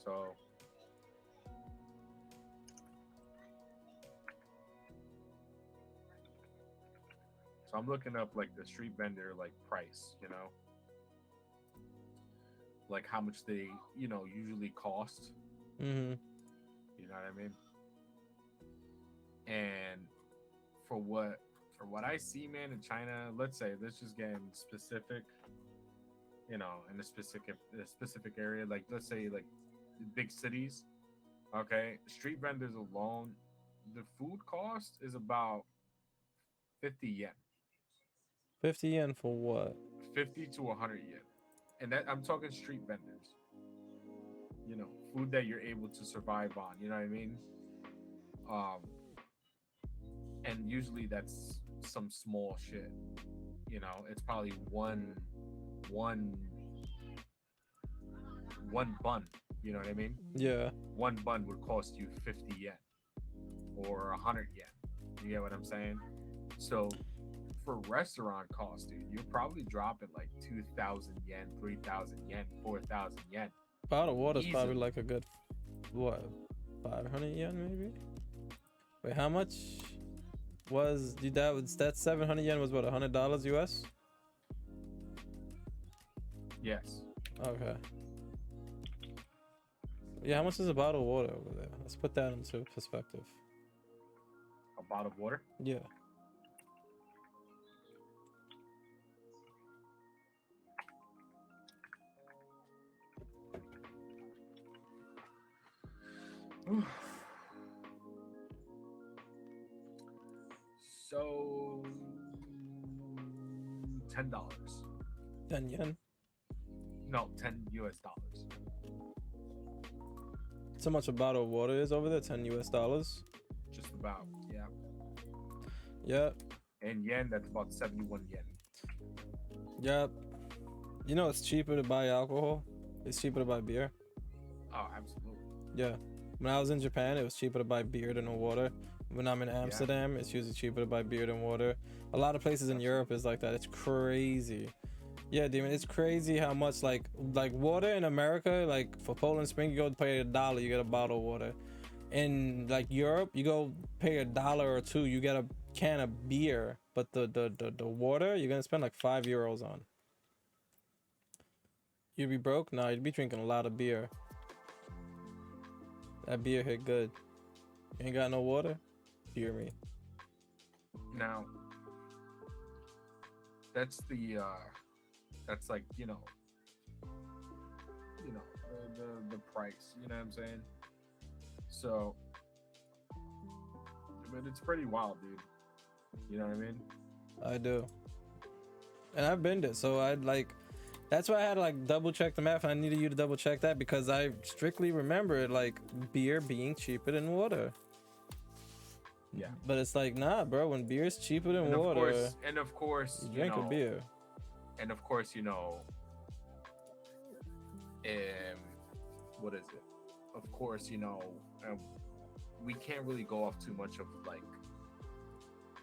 S2: So I'm looking up like the street vendor like price, like how much they usually cost. You know what I mean? And for what I see, man, in China, let's just get in specific, in a specific area, like let's say like big cities. Okay, street vendors alone, the food cost is about 50 yen.
S1: 50 yen for what?
S2: 50 to 100 yen. And that I'm talking street vendors. Food that you're able to survive on, you know what I mean? And usually that's some small shit. It's probably one bun, you know what I mean?
S1: Yeah.
S2: One bun would cost you 50 yen or 100 yen. You get what I'm saying? So for restaurant cost, dude, you're probably dropping like 2,000 yen, 3,000 yen, 4,000 yen.
S1: Bottled water's probably like a good, what, 500 yen maybe? Wait, how much was that 700 yen was what, $100 US?
S2: Yes.
S1: Okay. Yeah, how much is a bottle of water over there? Let's put that into perspective.
S2: A bottle of water?
S1: Yeah.
S2: So $10.
S1: 10 yen?
S2: No, $10 US.
S1: so much a bottle of water is over there? $10 US.
S2: Just about, yeah.
S1: Yep.
S2: And yen, that's about 71 yen.
S1: Yep. You know it's cheaper to buy alcohol. It's cheaper to buy beer.
S2: Oh, absolutely.
S1: Yeah. When I was in Japan, it was cheaper to buy beer than water. When I'm in Amsterdam, it's usually cheaper to buy beer than water. A lot of places in Europe is like that. It's crazy. Yeah, Demon, it's crazy how much like water in America, like for Poland Spring, you go pay $1, you get a bottle of water. In like Europe, you go pay $1 or $2, you get a can of beer. But the water, you're gonna spend like €5 on. You'd be broke? Nah, you'd be drinking a lot of beer. That beer hit good. You ain't got no water? Hear me.
S2: Now, that's the that's like, you know, the price, you know what I'm saying? So, I mean, it's pretty wild, dude. You know what I mean?
S1: I do. And I've been there, so I'd like, that's why I had to like double check the math, and I needed you to double check that because I strictly remember it like beer being cheaper than water.
S2: Yeah.
S1: But it's like, nah, bro, when beer's cheaper than
S2: And
S1: water,
S2: of course,
S1: you drink a beer.
S2: And of course, you know, what is it? Of course, you know, we can't really go off too much of like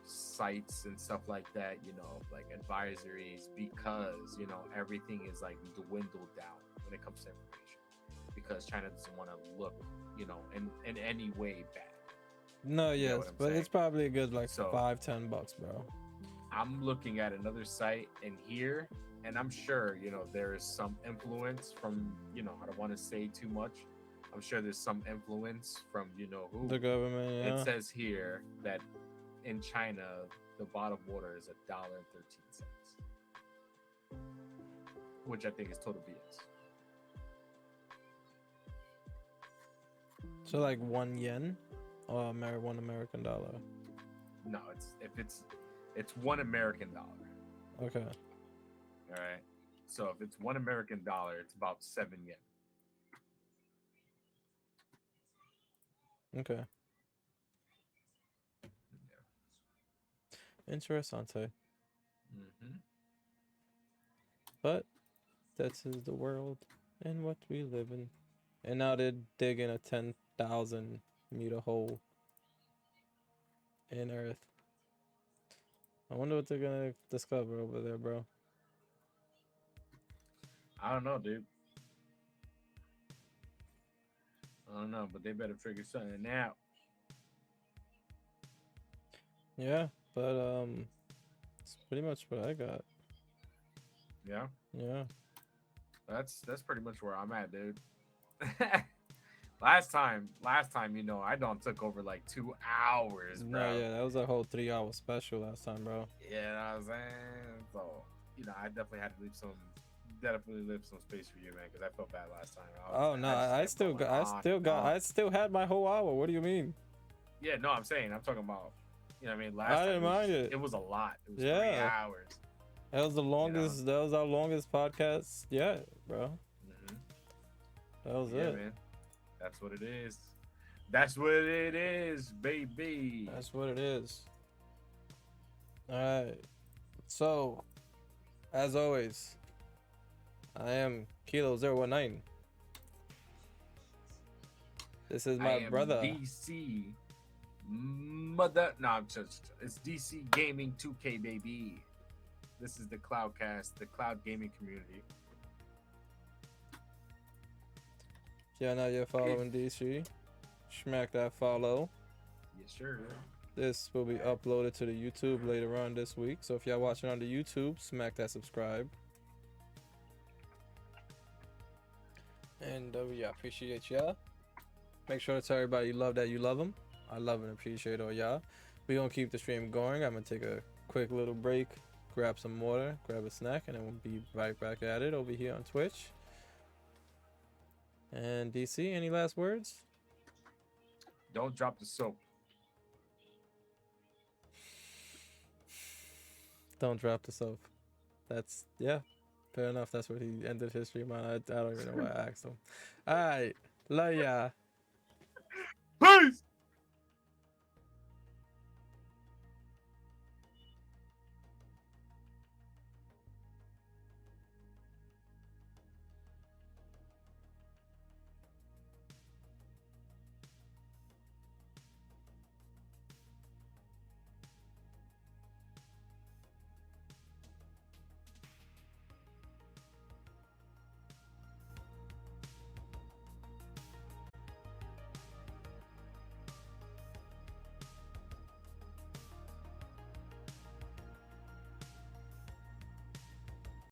S2: sites and stuff like that, you know, like advisories, because, you know, everything is like dwindled down when it comes to information, because China doesn't want to look, you know, in any way bad.
S1: No,
S2: You know
S1: yes,
S2: what I'm
S1: but
S2: saying?
S1: it's probably a good like
S2: So-
S1: $5-10, bro.
S2: I'm looking at another site in here, and I'm sure, you know, there is some influence from, you know, I don't want to say too much. I'm sure there's some influence from, you know, who.
S1: The government, yeah.
S2: It says here that in China, the bottled water is $1.13, which I think is total BS.
S1: So like 1 yen or $1 American dollar.
S2: No, it's $1 American dollar.
S1: Okay.
S2: All right. So if it's $1 American dollar, it's about 7 yen.
S1: Okay. Interessante.
S2: Mm-hmm.
S1: But this is the world and what we live in. And now they're digging a 10,000 meter hole in Earth. I wonder what they're gonna discover over there, bro.
S2: I don't know, dude. I don't know, but they better figure something out.
S1: Yeah, but it's pretty much what I got.
S2: Yeah,
S1: Yeah.
S2: that's pretty much where I'm at, dude. last time, you know, I done took over like 2 hours, bro.
S1: No, yeah, that was a whole 3-hour special last time, bro.
S2: Yeah, you know what I'm saying? So, you know, I definitely had to leave some space for you, man, because I felt bad last time.
S1: Oh no, I still had my whole hour. What do you mean?
S2: Yeah, no, I'm talking about, you know what I mean? Last
S1: I
S2: time
S1: didn't mind it.
S2: It was a lot. It was
S1: Yeah.
S2: 3 hours.
S1: That was the longest.
S2: You know?
S1: That was our longest podcast yet, bro.
S2: Mm-hmm.
S1: That was
S2: Yeah,
S1: it.
S2: man. That's what it is. That's what it is, baby.
S1: That's what it is. All right. So, as always, I am Kilo019. This is
S2: I
S1: my
S2: am
S1: brother.
S2: DC mother. No, I'm just. It's DC Gaming 2K, baby. This is the KloudCast, the cloud gaming community.
S1: If you're not yet following DC, smack that follow.
S2: Yes, sure.
S1: This will be uploaded to the YouTube later on this week. So if y'all watching on the YouTube, smack that subscribe. And yeah, appreciate y'all. Make sure to tell everybody you love that you love them. I love and appreciate all y'all. We gonna keep the stream going. I'm gonna take a quick little break, grab some water, grab a snack, and then we'll be right back at it over here on Twitch. And DC, any last words?
S2: Don't drop the soap.
S1: Don't drop the soap. That's, yeah, fair enough. That's what he ended his stream on. I don't even know why I asked him. All right, love ya.
S2: Peace.